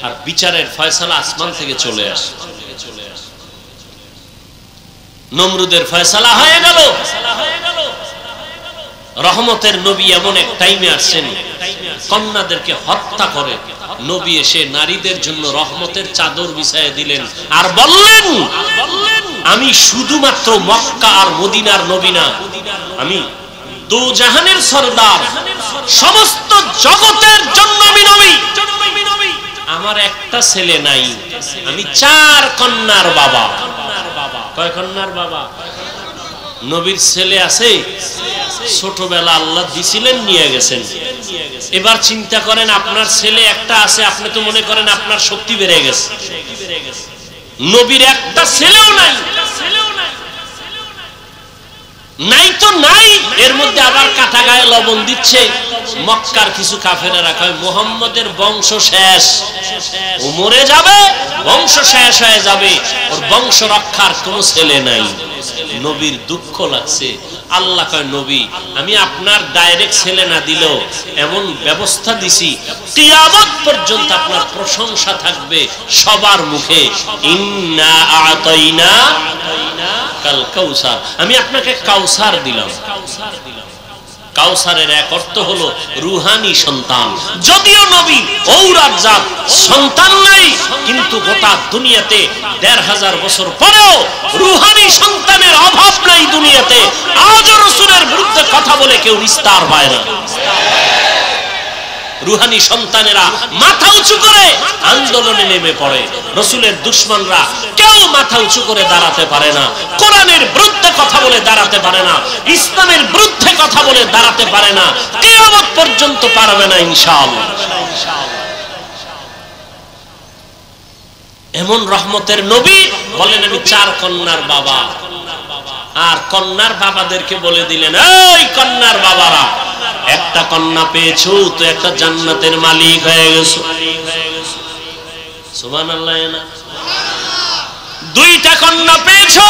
আর বিচারের ফয়সালা আসমান থেকে চলে আসে। নমরুদের ফয়সালা হয়ে গেল। রহমতের নবী এমন এক টাইমে আসছেন, কন্যাদেরকে হত্যা করে নবী এসে নারীদের জন্য রহমতের চাদর বিছায় দিলেন, আর বললেন আমি শুধুমাত্র মক্কা আর মদিনার নবী না, আমি দু জাহানের সরদার, সমস্ত জগতের জন্য আমি নবী। আমার একটা ছেলে নাই, আমি 4 কন্যার বাবা। কয় কন্যার বাবা? নবীর ছেলে আছে, ছোটবেলা আল্লাহ দিছিলেন, নিয়ে গেছেন। এবার চিন্তা করেন, আপনার ছেলে একটা আছে, আপনি তো মনে করেন আপনার শক্তি বেড়ে গেছে। নবীর একটা ছেলেও নাই, নাই তো নাই। এর মধ্যে আবার কাটা গায়ে লবণ দিচ্ছে। মক্কার কিছু কাফেরেরা কয় মুহাম্মদের বংশ শেষ, ও মরে যাবে, বংশ শেষ হয়ে যাবে, ওর বংশ রক্ষার কোনো ছেলে নাই। নবীর দুঃখ লাগছে। আল্লাহ কয় নবী, আমি আপনার ডাইরেক্ট ছেলে না দিলেও এমন ব্যবস্থা দিছি, কিয়ামত পর্যন্ত আপনার প্রশংসা থাকবে সবার মুখে। ইন্না আতাইনা কাল কাউসার, আমি আপনাকে কাউসার দিলাম। কাউসারের এক অর্থ হলো রুহানি সন্তান। যদিও নবী ঔরাত জাত, সন্তান নাই, কিন্তু গোটা দুনিয়াতে ১৫০০ বছর পরেও রুহানি সন্তানের অভাব নাই দুনিয়াতে। আজও রাসূলের বিরুদ্ধে কথা বলে কেউ নিস্তার পায় না। রুহানি সন্তানেরা মাথা উঁচু করে আন্দোলনে নেমে পড়ে। রাসূলের দুশমনরা কেউ মাথা উঁচু করে দাঁড়াতে পারে না, কোরআনের বিরুদ্ধে কথা বলে দাঁড়াতে পারে না, ইসলামের বিরুদ্ধে কথা বলে দাঁড়াতে পারে না, কিয়ামত পর্যন্ত পারবে না ইনশাআল্লাহ। এমন রহমতের নবী বলেন আমি 4 কন্যার বাবা। আর কন্যার বাবাদেরকে বলে দিলেন, এই কন্যার বাবারা, একটা কন্যা পেয়েছো তো একটা জান্নাতের মালিক হয়ে গেছো। সুবহানাল্লাহ। না, 2টা কন্যা পেয়েছো,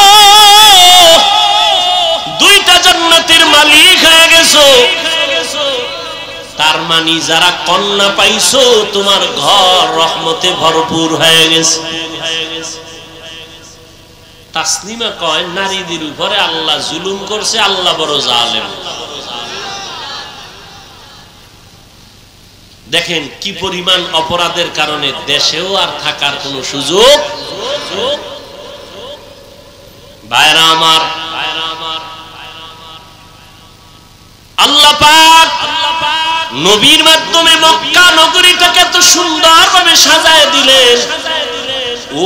2টা জান্নাতের মালিক হয়ে গেছো। তার মানে যারা কন্যা পাইছো তোমার ঘর রহমতে ভরপুর হয়ে গেছে। তাসলিমা কয়, নারীদের উপরে আল্লাহ জুলুম করছে, আল্লাহ বড় জালেম। দেখেন কি পরিমাণ অপরাধের কারণে দেশেও আর থাকার কোনো সুযোগ। ভাইরা আমার, আল্লাহ পাক নবীর মাধ্যমে মক্কা নগরীটাকে এত সুন্দরভাবে সাজায় দিলেন।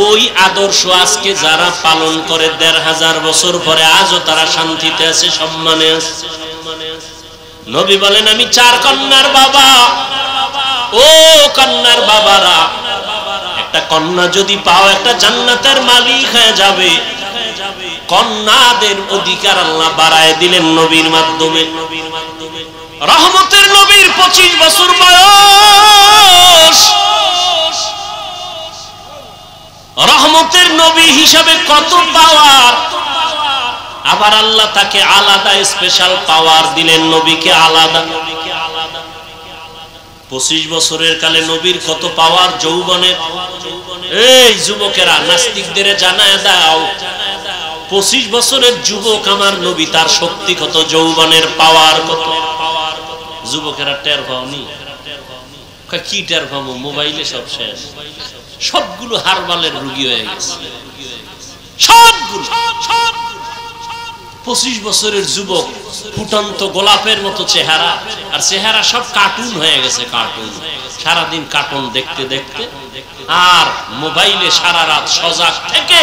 ওই আদর্শ আজকে যারা পালন করে ১৫০০ বছর পরে আজও তারা শান্তিতে আছে, সম্মানে আছে। নবী বলেন আমি 4 কন্যার বাবা। ও কন্যার বাবারা, একটা কন্যা যদি পাও একটা জান্নাতের মালিক হয়ে যাবে। কন্যাদের অধিকার আল্লাহ বাড়ায় দিলেন নবীর মাধ্যমে। রহমতের নবীর 25 বছর বয়স। রহমতের নবী হিসাবে কত পাওয়ার। আবার আল্লাহ তাকে আলাদা স্পেশাল পাওয়ার দিলেন, নবীকে আলাদা। 25 বছরের কালে নবীর কত পাওয়ার যৌবনের। এই যুবকেরা, নাস্তিকদের জানায় দাও, 25 বছরের যুবক আমার নবী, তার শক্তি কত, যৌবনের পাওয়ার কত। যুবকেরা টের পাওনি? কি টের পাবো? মোবাইলে সব শেষ, সবগুলো হারবালের রোগী হয়ে গেছে, সবগুলো। 25 বছরের যুবক, ফুটন্ত গোলাপের মতো চেহারা, আর চেহারা সব কার্টুন হয়ে গেছে, কার্টুন। সারাদিন কার্টুন দেখতে দেখতে আর মোবাইলে সারা রাত সজাগ থেকে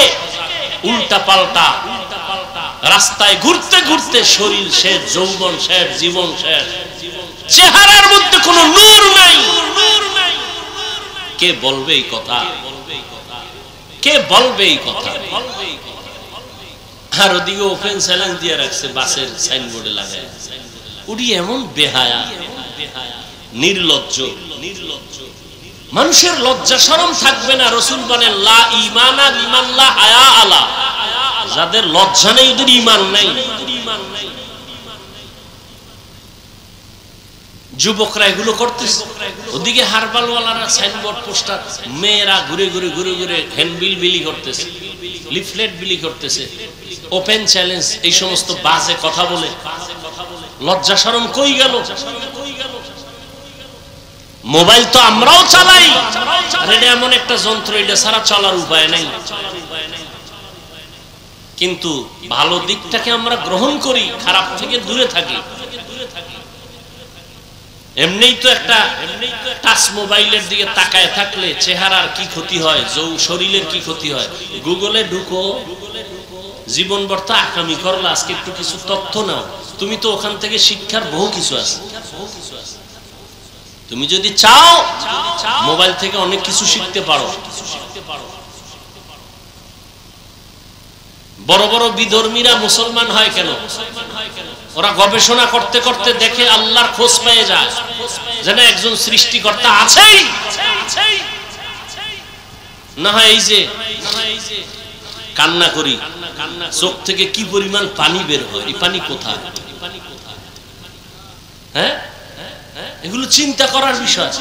উল্টা পাল্টা রাস্তায় ঘুরতে ঘুরতে শরীর শেষ, যৌবন শেষ, জীবন শেষ, চেহারার মধ্যে কোনো নূর নাই। কে বলবে এই কথা? কে বলবে এই কথা? আর ওদিকে ওপেন চ্যালেঞ্জ দিয়ে রাখছে বাসের সাইনবোর্ডে লাগায়। উনি এমন বেহায়া, নির্লজ্জ। মানুষের লজ্জা শরম থাকবে না। রাসূল বলেন লা ঈমানা লিমান লা হায়া আলা, যাদের লজ্জা নেই ওদের ঈমান নাই। যুবকরা এগুলো করতেছে, ওদিকে হারবালওয়ালারা সাইনবোর্ড পোস্টার, মেয়েরা ঘুরে ঘুরে ঘুরে ঘুরে হ্যান্ডবিল বিলি করতেছে, লিফলেট বিলি করতেছে, ওপেন চ্যালেঞ্জ, এই সমস্ত বাজে কথা বলে। লজ্জা শরম কই গেল? মোবাইল তো আমরাও চালাই, এটা এমন একটা যন্ত্র, এটা ছাড়া চলার উপায় নাই। কিন্তু ভালো দিকটাকে আমরা গ্রহণ করি, খারাপ থেকে দূরে থাকি। এমনিই তো একটা টাচ মোবাইলের দিকে তাকায় থাকলে চেহারার কি ক্ষতি হয়, শরীরের কি ক্ষতি হয়। গুগলে ঢুকো, জীবন বর্তা আকামি করলা, আজকে একটু কিছু তথ্য নাও, তুমি তো ওখান থেকে শিক্ষার বহু কিছু আছে। তুমি যদি চাও মোবাইল থেকে অনেক কিছু শিখতে পারো। বড় বড় বিধর্মীরা মুসলমান হয় কেন? ওরা গবেষণা করতে করতে দেখে আল্লাহর খোঁজ পেয়ে যায়, যেন একজন সৃষ্টিকর্তা আছেই। না হয় এই যে কান্না করি, চোখ থেকে কি পরিমাণ পানি বের হয়, এই পানি কোথায়? হ্যাঁ, এগুলো চিন্তা করার বিষয়।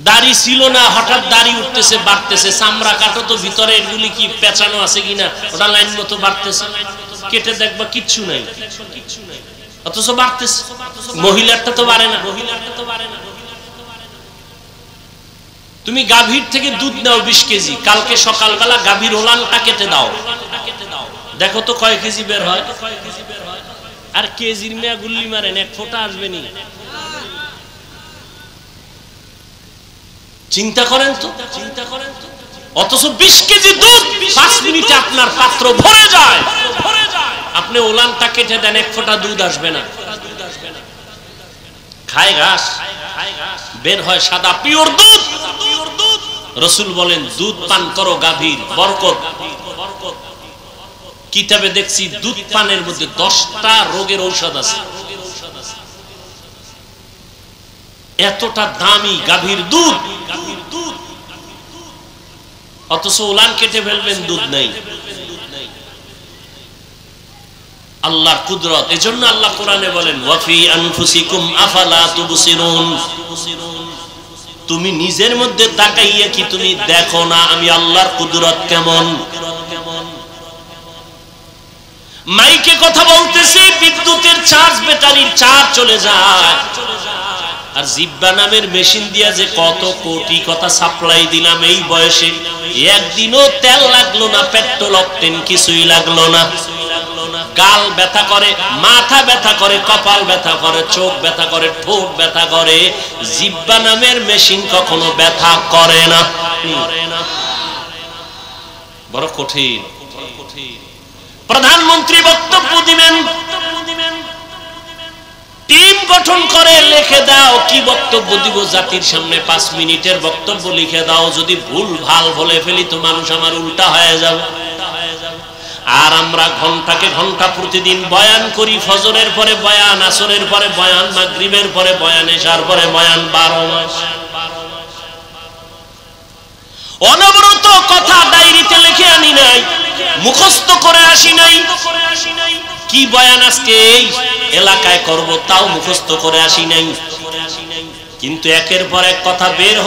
দাড়ি ছিল না, হঠাৎ দাড়ি উঠতেছে, বাড়তেছে, চামড়া কাটো তো ভিতরে এগুলি কি পেঁচানো আছে কিনা, ওটা লাইন মতো বাড়তেছে, কেটে দেখবা কিচ্ছু নাই, অথচ বাড়তেছে। মহিলারটা তো বাড়ে না। তুমি গাভীর থেকে দুধ নাও 20 কেজি, কালকে সকালবেলা গাভীর ওলানটা কেটে দাও, দেখো তো কয় কেজি বের হয়। আর কেজির মেয়া গুল্লি মারেন, এক ফোঁটা আসবে নি। চিন্তা করেন তো, অথচ 20 কেজি দুধ 5 মিনিটে আপনার পাত্র ভরে যায়। আপনি ওলানটা কেটে দেন, এক ফোঁটা দুধ আসবে না। খায় ঘাস, বের হয় সাদা পিওর দুধ। রাসূল বলেন দুধ পান করো গাভীর, বরকত। কিতাবে দেখছি দুধ পানের মধ্যে 10টা রোগের ঔষধ আছে। এতটা দামি গাভীর দুধ, অথচ ওলান কেটে ফেলবেন, দুধ নাই। আল্লাহর কুদরত। এজন্য আল্লাহ কোরআনে বলেন ওয়াফি আনফুসিকুম আফালা তুবসিরুন, তুমি নিজের মধ্যে তাকাইয়া কি তুমি দেখো না আমি আল্লাহর কুদরত কেমন? মাইকে কথা বলতেছি, বিদ্যুতের চার্জ, ব্যাটারির চার্জ চলে যায়, আর জিব্বা নামের মেশিন দিয়া যে কত কোটি কথা সাপ্লাই দিলাম এই বয়সে, একদিনও তেল লাগলো না, পেট্রোল অকটেন কিছুই লাগলো না। গাল ব্যথা করে, মাথা ব্যথা করে, কপাল ব্যথা করে, চোখ ব্যথা করে, ঠোঁট ব্যথা করে, জিব্বা নামের মেশিন কখনো ব্যথা করে না। বড় কঠিন। প্রধানমন্ত্রী বক্তব্য দিবেন, টিম গঠন করে লিখে দাও কি বক্তব্য দিব জাতির সামনে, 5 মিনিটের বক্তব্য লিখে দাও। যদি ভুল ভাল বলে ফেলি তো মানুষ আমার উল্টা হয়ে যাবে। আর আমরা ঘন্টাকে ঘন্টা প্রতিদিন বয়ান করি, ফজরের পরে বয়ান, আসরের পরে বয়ান, মাগরিবের পরে বয়ান, এশার পরে বয়ান, 12 মাস অনবরত কথা ডায়েরিতে লিখে আনি নাই, মুখস্থ করে আসি নাই। কি বয়ান আজকে এই এলাকায় করব তাও মুখস্থ করে আসি নাই, কিন্তু একের পর এক কথা বের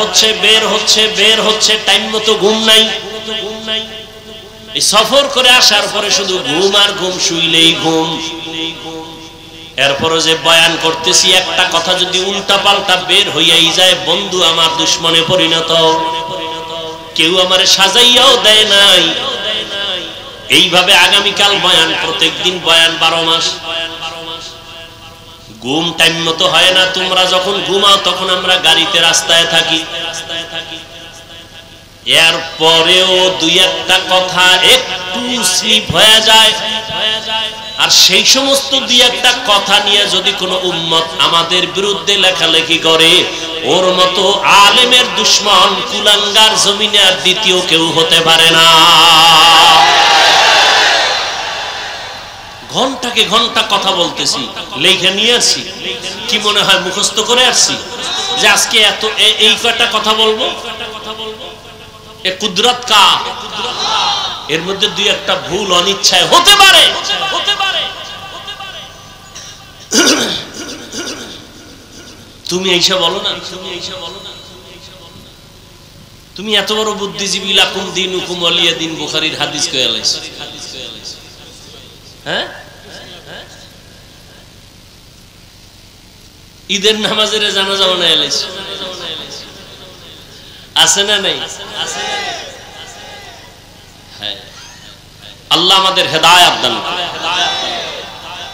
হচ্ছে, টাইম মতো ঘুম নাই। এই সফর করে আসার পরে শুধু ঘুম আর ঘুম, শুইলেই ঘুম। এরপরে যে বয়ান করতেছি, একটা কথা যদি উল্টা পাল্টা বের হইয়াই যায়, বন্ধু আমার দুশ্মনে পরিণত। কেউ আমারে সাজাইয়াও দেয় নাই। এইভাবে আগামীকাল বয়ান, প্রত্যেকদিন বয়ান, 12 মাস। ঘুম টাইম মতো হয় না। তোমরা যখন ঘুমাও তখন আমরা গাড়িতে, রাস্তায় থাকি। এরপরেও দুই একটা কথা একটু স্লিপ হয়ে যায়, আর সেই সমস্ত দুই একটা কথা নিয়ে যদি কোনো উম্মত আমাদের বিরুদ্ধে লেখালেখি করে, ওর মতো আলেমের দুশ্মন কুলাঙ্গার জমিনে আর দ্বিতীয় কেউ হতে পারে না। ঘন্টাকে ঘন্টা কথা বলতেছি, লেখা নিয়ে আসছি, কি মনে হয় মুখস্থ করে আসছি যে আজকে এত এই কয়টা কথা বলবো? এ কুদরত কা, এর মধ্যে দুই একটা ভুল অনিচ্ছায় হতে পারে। তুমি এইসব বলো না, তুমি এত বড় বুদ্ধিজীবী, লাকুম দীনুকুম ওয়ালিয়া দিন, বুখারীর হাদিস কইয়া লাইছো। হ্যাঁ, ঈদের নামাজের জানাজা বানায় লাইছো, আছে না নাই? হ্যাঁ, আল্লাহ আমাদের হেদায়েত দান করে।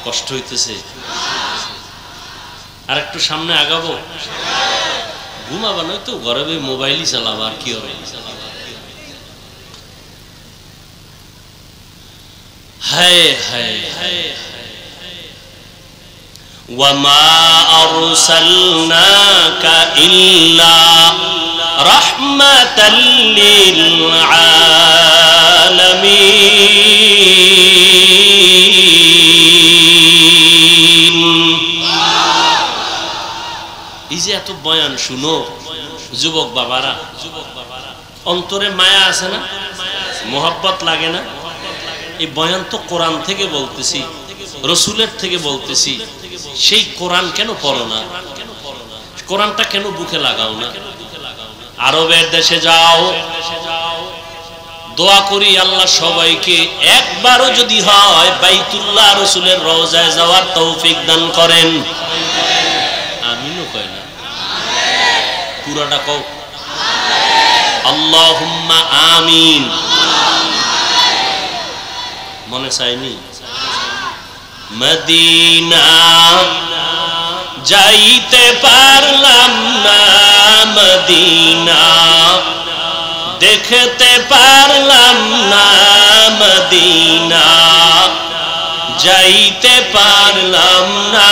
কষ্ট হইতেছে, আর একটু সামনে আগাবো, ঘুমাবা নয়তো ঘরে মোবাইলই চালাবা, আর কি হবে। হায় হায় হায় ওয়ামা আরসালনাকা ইল্লা রাহমাতাল লিল আলামিন। এই যে এত বয়ান শুনো যুবক বাবারা, অন্তরে মায়া আছে না, মোহাব্বত লাগে না? এই বয়ান তো কোরআন থেকে বলতেছি, রসুলের থেকে বলতেছি, সেই কোরআন কেন পড়ো না? কোরআনটা কেন বুকে লাগাও না? আরবের দেশে যাও, দোয়া করি আল্লাহ সবাইকে একবারও যদি হয় বাইতুল্লাহ রসুলের রওজায় যাওয়ার তৌফিক দান করেন। আমিনও কয় না, পুরাটা কও, আল্লাহুম্মা আমিন। মনে চাইনি? মদিনা যাইতে পারলাম না, মদিনা দেখতে পারলাম না, মদিনা যাইতে পারলাম না।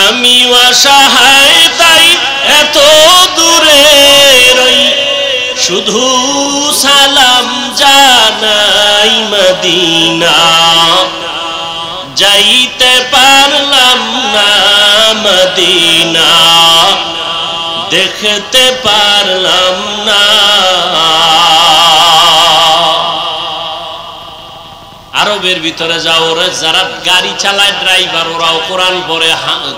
আমি অসহায় তাই এত দূরে রই, শুধু সালাম জানাই, মদিনা যাইতে পারলাম না, মদিনা দেখতে পারলাম না। আরবের ভিতরে যাও, ওরা যারা গাড়ি চালায় ড্রাইভার, ওরাও কোরআন পড়ে,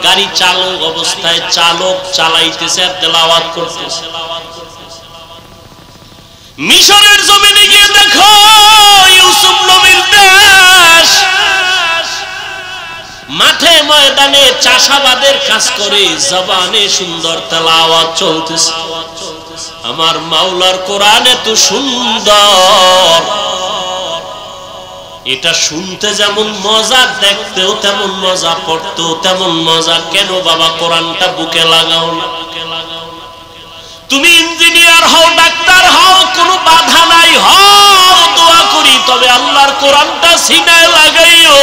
গাড়ি চালক অবস্থায় চালক চালাইতেছে আর তেলাওয়াত করতেছে। মিশরের জমিনে গিয়ে দেখো, ইউসুফ নবীর দেশ, মাঠে ময়দানে চাষাবাদের কাজ করে জবানে সুন্দর তেলাওয়াত চলতেছে। আমার মাওলার কোরআন এত সুন্দর, এটা শুনতে যেমন মজা, দেখতেও তেমন মজা, পড়তেও তেমন মজা। কেন বাবা কোরআনটা বুকে লাগাও না? তুমি ইঞ্জিনিয়ার হও, ডাক্তার হও, কোনো বাধা নাই, হও, দোয়া করি, তবে আল্লাহর কোরআনটা সিনায় লাগাইও।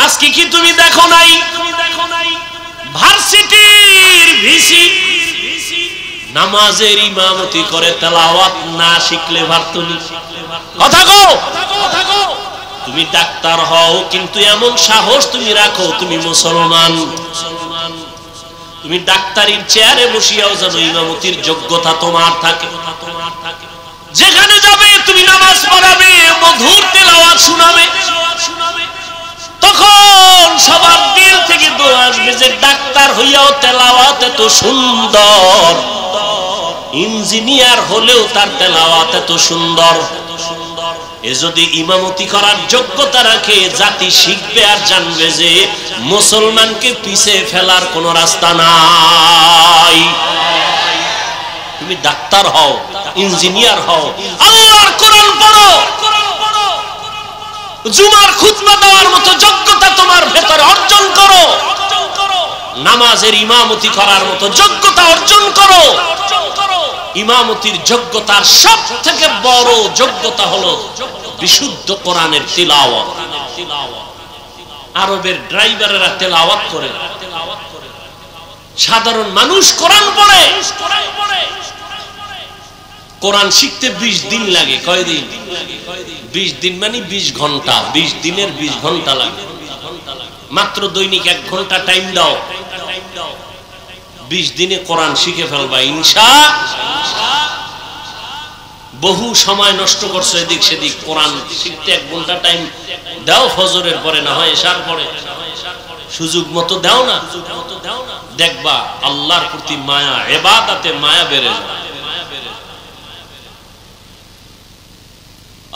আজকে কি তুমি দেখো নাই ভার্সিটির ভিসি নামাজের ইমামতি করে, তেলাওয়াত না শিখলে ভার্তুনি? কথা কও। তুমি ডাক্তার হও, কিন্তু এমন সাহস তুমি রাখো তুমি মুসলমান, তুমি ডাক্তারির চেয়ারে বসিয়াও যেন ইমামতির যোগ্যতা তোমার থাকে। যেখানে যাবে তুমি নামাজ পড়াবে, মধুর তেলাওয়াত শোনাবে, তখন সবার দিল থেকে দোয়া আসবে যে ডাক্তার হইয়াও তেলাওয়াত এত সুন্দর, ইঞ্জিনিয়ার হলেও তার তেলাওয়াত এত সুন্দর। এ যদি ইমামতি করার যোগ্যতা রাখে, জাতি শিখবে আর জানবে যে মুসলমানকে পিছে ফেলার কোনো রাস্তা নাই। তুমি ডাক্তার হও, ইঞ্জিনিয়ার হও, আল্লাহর কোরআন পড়ো, জুমার খুতবা দেওয়ার মতো যোগ্যতা তোমার ভেতরে অর্জন করো, নামাজের ইমামতি করার মতো যোগ্যতা অর্জন করো। ইমামতির যোগ্যতার সব থেকে বড় যোগ্যতা হলো বিশুদ্ধ কোরআনের তিলাওয়াত। আরবের ড্রাইভারেরা তেলাওয়াত করে, সাধারণ মানুষ কোরআন পড়ে। কোরআন শিখতে 20 দিন লাগে। কয়দিন? 20 দিন মানে 20 ঘন্টা। 20 দিনের 20 ঘন্টা লাগে। মাত্র দৈনিক 1 ঘন্টা টাইম দাও, 20 দিনে কোরআন শিখে ফেলবা ইনশাআল্লাহ। বহু সময় নষ্ট করছো এদিক সেদিক, কোরআন শিখতে 1 ঘন্টা টাইম দাও, ফজরের পরে না হয় এশার পরে, সুযোগ মতো দাও না, দেখবা আল্লাহর প্রতি মায়া, ইবাদতে মায়া বেড়ে যাবে।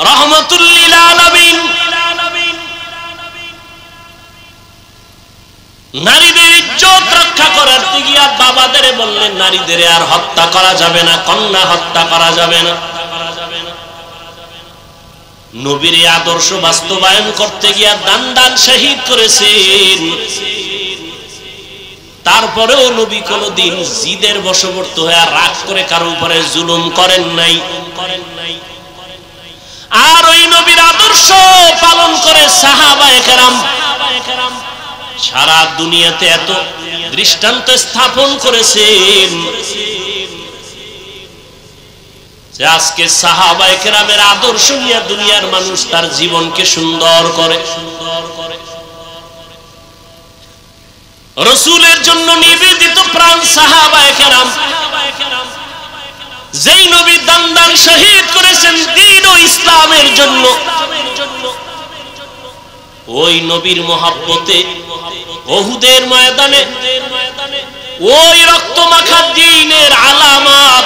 রাহমাতুল লিল আলামিন নারীদের ইজ্জত রক্ষা করার গিয়া বাবাদের বললেন নারীদের আর হত্যা করা যাবে না, কন্যা হত্যা করা যাবে না। নবীর আদর্শ বাস্তবায়ন করতে গিয়া দান শহীদ করেছেন। তারপরেও নবী কোনদিন জিদের বশবর্তী হয়ে রাগ করে কারো উপরে জুলুম করেন নাই। আর ওই নবীর আদর্শ পালন করে সাহাবায়ে কেরাম সারা দুনিয়াতে এত দৃষ্টান্ত স্থাপন করেছেন যে আজকে সাহাবায়ে কেরামের আদর্শ নিয়ে দুনিয়ার মানুষ তার জীবনকে সুন্দর করে। রাসূলের জন্য নিবেদিত প্রাণ সাহাবায়ে কেরাম, যেই নবী দান শহীদ করেছেন দ্বীন ও ইসলামের জন্য, ওই নবীর মহব্বতে উহুদের ময়দানে ওই রক্তমাখা দ্বীনের আলামত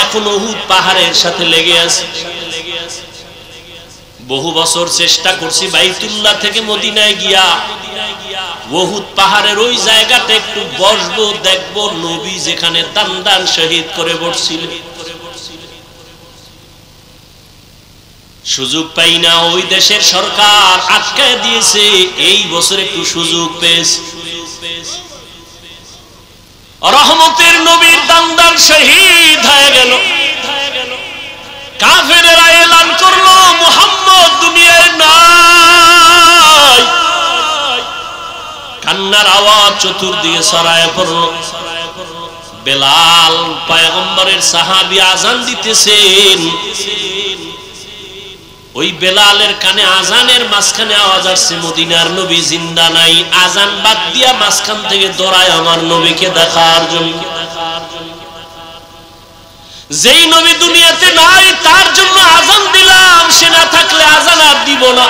এখন উহুদ পাহাড়ের সাথে লেগে আছে। বহু বছর চেষ্টা করছি বাইতুল্লাহ থেকে মদিনায় গিয়া উহুদ পাহাড়ের ওই জায়গাতে একটু বসবো, দেখবো নবী যেখানে দান শহীদ করে বসছিলেন। সুযোগ পাই না, ওই দেশের সরকার আটকায় দিয়েছে। এই বছর একটু সুযোগ পেয়েছে। রহমতের নবীর দান শহীদ হয়ে গেল। কাফেরেরা এলান করলো মুহাম্মদ দুনিয়ায় নাই। কান্নার আওয়াজ চতুর্দিকে ছড়ায় পড়ল। বেলাল পয়গম্বরের সাহাবী আজান দিতেছেন। ওই বেলালের কানে আজানের মাঝখানে আওয়াজ আসছে মদিনার নবী জিন্দা নাই। আজান বাদ দিয়া মাঝখান থেকে দৌড়ায় আমার নবীকে দেখার জন্য। যেই নবী দুনিয়াতে নাই তার জন্য আজান দিলাম, সে না থাকলে আজান আর দিব না।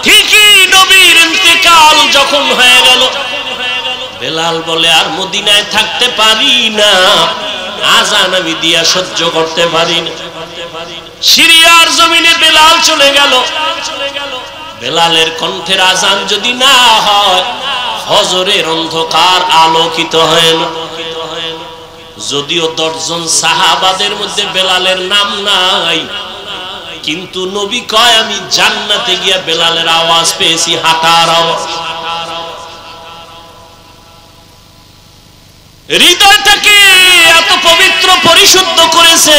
ঠিকই নবীর ইন্তেকাল যখন হয়ে গেল, বেলাল বলে আর মদিনায় থাকতে পারি না, আজান আমি দিয়া সহ্য করতে পারি না। সিরিয়ার জমিনে বেলাল চলে গেল। বেলালের কণ্ঠের আজান যদি না হয়, ফজরের অন্ধকার আলোকিত হয় না। যদিও 10 জন সাহাবাদের মধ্যে বেলালের নাম নাই, কিন্তু নবী কয় আমি জান্নাতে গিয়া বেলালের আওয়াজ পেয়েছি, হাঁটার আওয়াজ। হৃদয়টাকে এত পবিত্র পরিশুদ্ধ করেছে।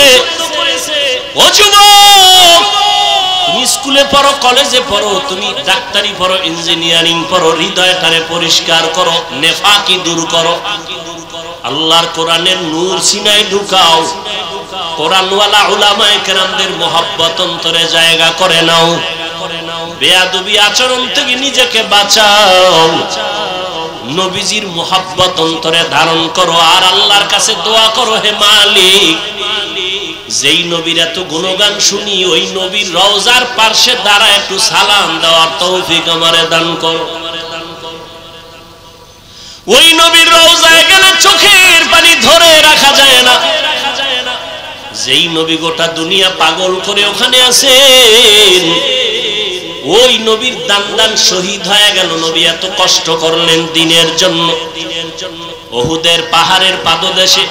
ও যুবক, তুমি স্কুলে পড়ো, কলেজে পড়ো, তুমি ডাক্তারি পড়ো, ইঞ্জিনিয়ারিং পড়ো, হৃদয়টারে পরিষ্কার করো, নেফাকি দূর করো। আল্লাহর কোরআনের নূর সিনায় ঢুকাও। কোরআনওয়ালা উলামায়ে কেরামদের মহব্বত অন্তরে জায়গা করে নাও। বেয়াদবি আচরণ থেকে নিজেকে বাঁচাও। নবীজির মহব্বত অন্তরে ধারণ করো আর আল্লাহর কাছে দোয়া করো, হে মালিক, যেই নবীর এত গুণগান শুনি ওই নবীর রওজার পাশে দাঁড়ায় একটু সালাম দেওয়ার তৌফিক আমারে দান করো। ওই নবীর রওজায় গেলে চোখের পানি ধরে রাখা যায় না। যেই নবী গোটা দুনিয়া পাগল করে ওখানে আছেন, ওই নবীর দান শহীদ হয়ে গেল। নবী এত কষ্ট করলেন দ্বীনের জন্য। উহুদের পাহাড়ের পাদদেশে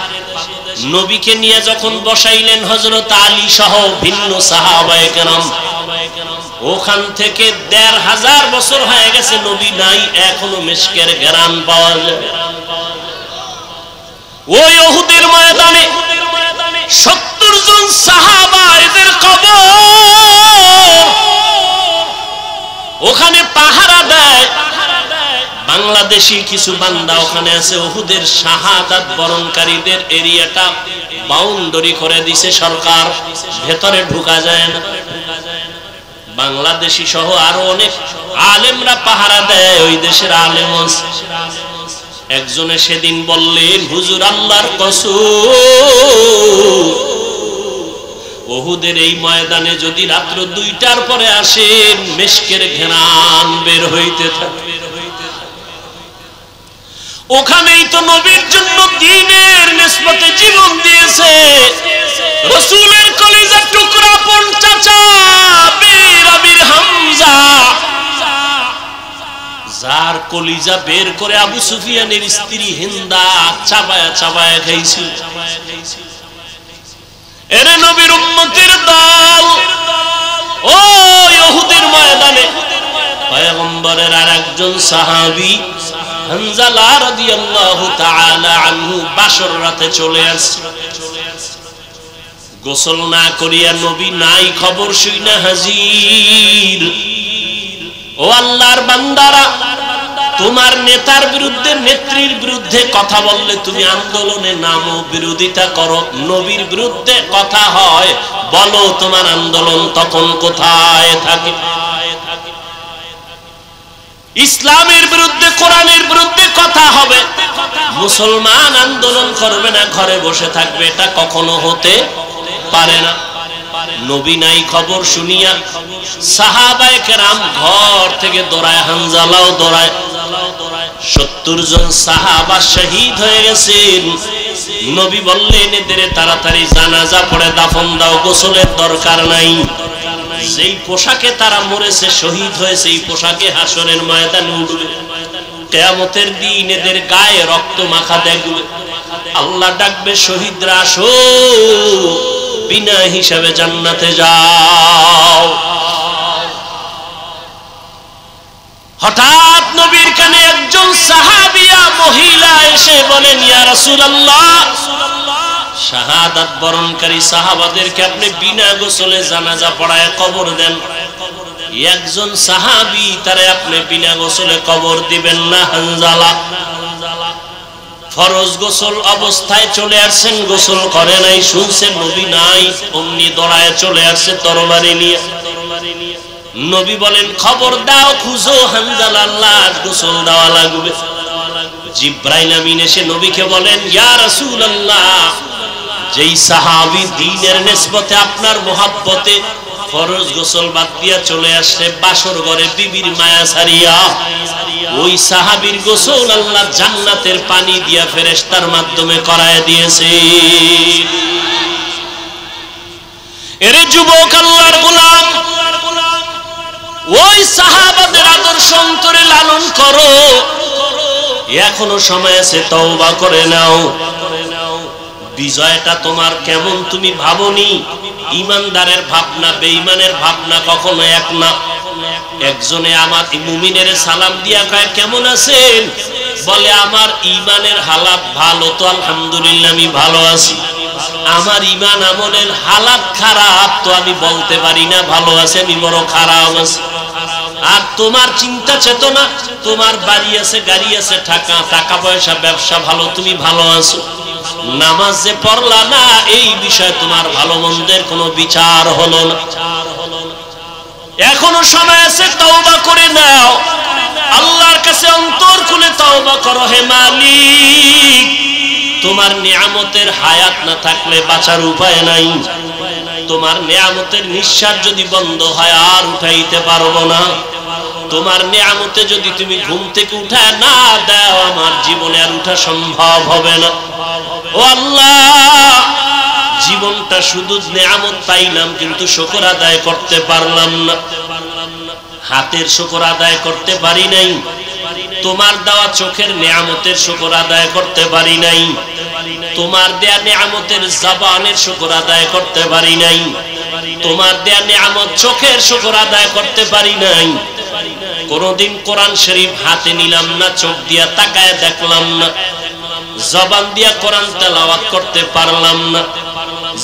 নবীকে নিয়ে যখন বসাইলেন হযরত আলী সহ ভিন্ন সাহাবায়ে কেরাম, ওখান থেকে ১৫০০ বছর হয়ে গেছে নবী নাই, এখনো মিশকের ঘ্রাণ পাওয়া যায়। ওই উহুদের ময়দানে ৭০ জন সাহাবা এদের কবর ওখানে পাহারা দেয়। বাংলাদেশি কিছু বান্দা ওখানে আছে। উহুদের শাহাদাত বরণকারীদের এরিয়াটা বাউন্ডারি করে দিছে সরকার, ভেতরে ঢোকা যায় না। বাংলাদেশি সহ আরো অনেক আলেমরা পাহারা দেয়, ওই দেশের আলেম। একজনে সেদিন বললেন, হুজুর আল্লাহর কসম, উহুদের এই ময়দানে যদি রাত্র 2টার পরে আসেন, মিশকের ঘ্রাণ বের হইতে থাকে। ওখানেই তো নবীর জন্য দ্বীনের নিসবতে জীবন দিয়েছে রাসূলের কলিজার টুকরা পন চাচা বীর আমির হামজা, যার কলিজা বের করে আবু সুফিয়ানের স্ত্রী হিন্দা চাবায়া চাবায়া খাইছিল। এরে নবীর উম্মতের দল, ও ইহুদের ময়দানে পয়গম্বরের আরেকজন সাহাবী হানজালা রাদিয়াল্লাহু তাআলা আনহু বাসর রাতে চলে আসছে। গোসল না করিয়া নবী নাই খবর শুইনা হাজির। ও আল্লাহর বান্দারা, তোমার নেতার বিরুদ্ধে নেত্রীর বিরুদ্ধে কথা বললে তুমি আন্দোলনে নামো, বিরোধিতা করো। নবীর বিরুদ্ধে কথা হয়, বলো তোমার আন্দোলন তখন কোথায় থাকে? ইসলামের বিরুদ্ধে, কোরআনের বিরুদ্ধে কথা হবে, মুসলমান আন্দোলন করবে না, ঘরে বসে থাকবে, এটা কখনো হতে পারে না। নবী নাই খবর শুনিয়া সাহাবায়ে কেরাম ঘর থেকে দৌড়ায়, হানজালাও দৌড়ায়। 70 জন সাহাবা শহীদ হয়ে গেছেন। নবী বললেন এদের তাড়াতাড়ি জানাজা পড়ে দাফন দাও, গোসলের দরকার নাই। যেই পোশাকে তারা মরেছে, শহীদ হয়েছে, এই পোশাকে হাসরের ময়দানে উঠবে। কিয়ামতের দিন এদের গায়ে রক্ত মাখা দেখবে। আল্লাহ ডাকবে, শহীদরা আসো, বিনা হিসাবে জান্নাতে যাও। হঠাৎ নবীর কানে একজন সাহাবিয়া মহিলা এসে বলেন, ইয়া রাসূলুল্লাহ, শাহাদাত বরণকারী সাহাবাদেরকে আপনি বিনা গোসলে জানাজা পড়ায় কবর দেন। একজন সাহাবী, তারে আপনি বিনা গোসলে কবর দিবেন না। হানজালা ফরজ গোসল অবস্থায় চলে আসছেন, গোসল করে নাই, শুনছেন নবী নাই, অমনি দৌড়ায় চলে আসছে তরবারি নিয়ে। নবী বলেন, খবর দাও, খুঁজো হানজালার লাশ, গোসল দেওয়া লাগবে। জিবরাইল আমিন এসে নবীকে বলেন, ইয়া রাসূলুল্লাহ, যেই সাহাবী দ্বীনের নিসবতে আপনার মোহাব্বতে ফরজ গোসল বাদ দিয়া চলে আসছে বাসর ঘরে বিবির মায়া ছাড়িয়া, ওই সাহাবীর গোসল আল্লাহ জান্নাতের পানি দিয়া ফেরেশতার মাধ্যমে করায় দিয়েছে। এরে যুবক, আল্লাহর গোলাম, ওই সাহাবাদের আদর্শ অন্তরে লালন করো। এখনো সময় আছে, তওবা করে নাও। বিজয়টা তোমার কেমন তুমি ভাবনি? ইমানদারের ভাবনা বেঈমানের ভাবনা কখনো এক না। একজনে আমার মুমিনের সালাম দিয়া কয়, কেমন আছেন? বলে, আমার ইমানের হালাত ভালো, তো আলহামদুলিল্লাহ আমি ভালো আছি। আমার ইমান আমলের হালাত খারাপ, তো আমি বলতে পারি না ভালো আছে, আমি বড় খারাপ আছি। আর তোমার চিন্তা চেতনা, তোমার বাড়ি আছে, গাড়ি আছে, টাকা পয়সা, ব্যবসা ভালো, তুমি ভালো আছো। নামাজ যে পড়লা না, এই বিষয়ে তোমার ভালো মন্দের কোনো বিচার হলো না। এখনো সময় আছে, তওবা করে নাও। আল্লাহর কাছে অন্তর খুলে তওবা করো। হে মালিক, তোমার নিয়ামতের হায়াত না থাকলে বাঁচার উপায় নাই। তোমার নিয়ামতের নিঃশ্বাস যদি বন্ধ হয়, আর উঠাইতে পারবো না। তোমার নিয়ামতে যদি তুমি ঘুম থেকে উঠায় না দাও, আমার জীবনে আর উঠা সম্ভব হবে না। ও আল্লাহ, জীবনটা শুধু নিয়ামত পাইলাম, কিন্তু শুকর আদায় করতে পারলাম না। হাতের শুকর আদায় করতে পারি নাই, তোমার দেওয়া চোখের নিয়ামতের শুকর আদায় করতে পারি নাই, তোমার দেয়া নিয়ামতের জবানের শুকর আদায় করতে পারি নাই, তোমার দেয়া নিয়ামত চোখের শুকর আদায় করতে পারি নাই। কোনদিন কোরআন শরীফ হাতে নিলাম না, চোখ দিয়া তাকায় দেখলাম না, জবান দিয়া কোরআন তেলাওয়াত করতে পারলাম না।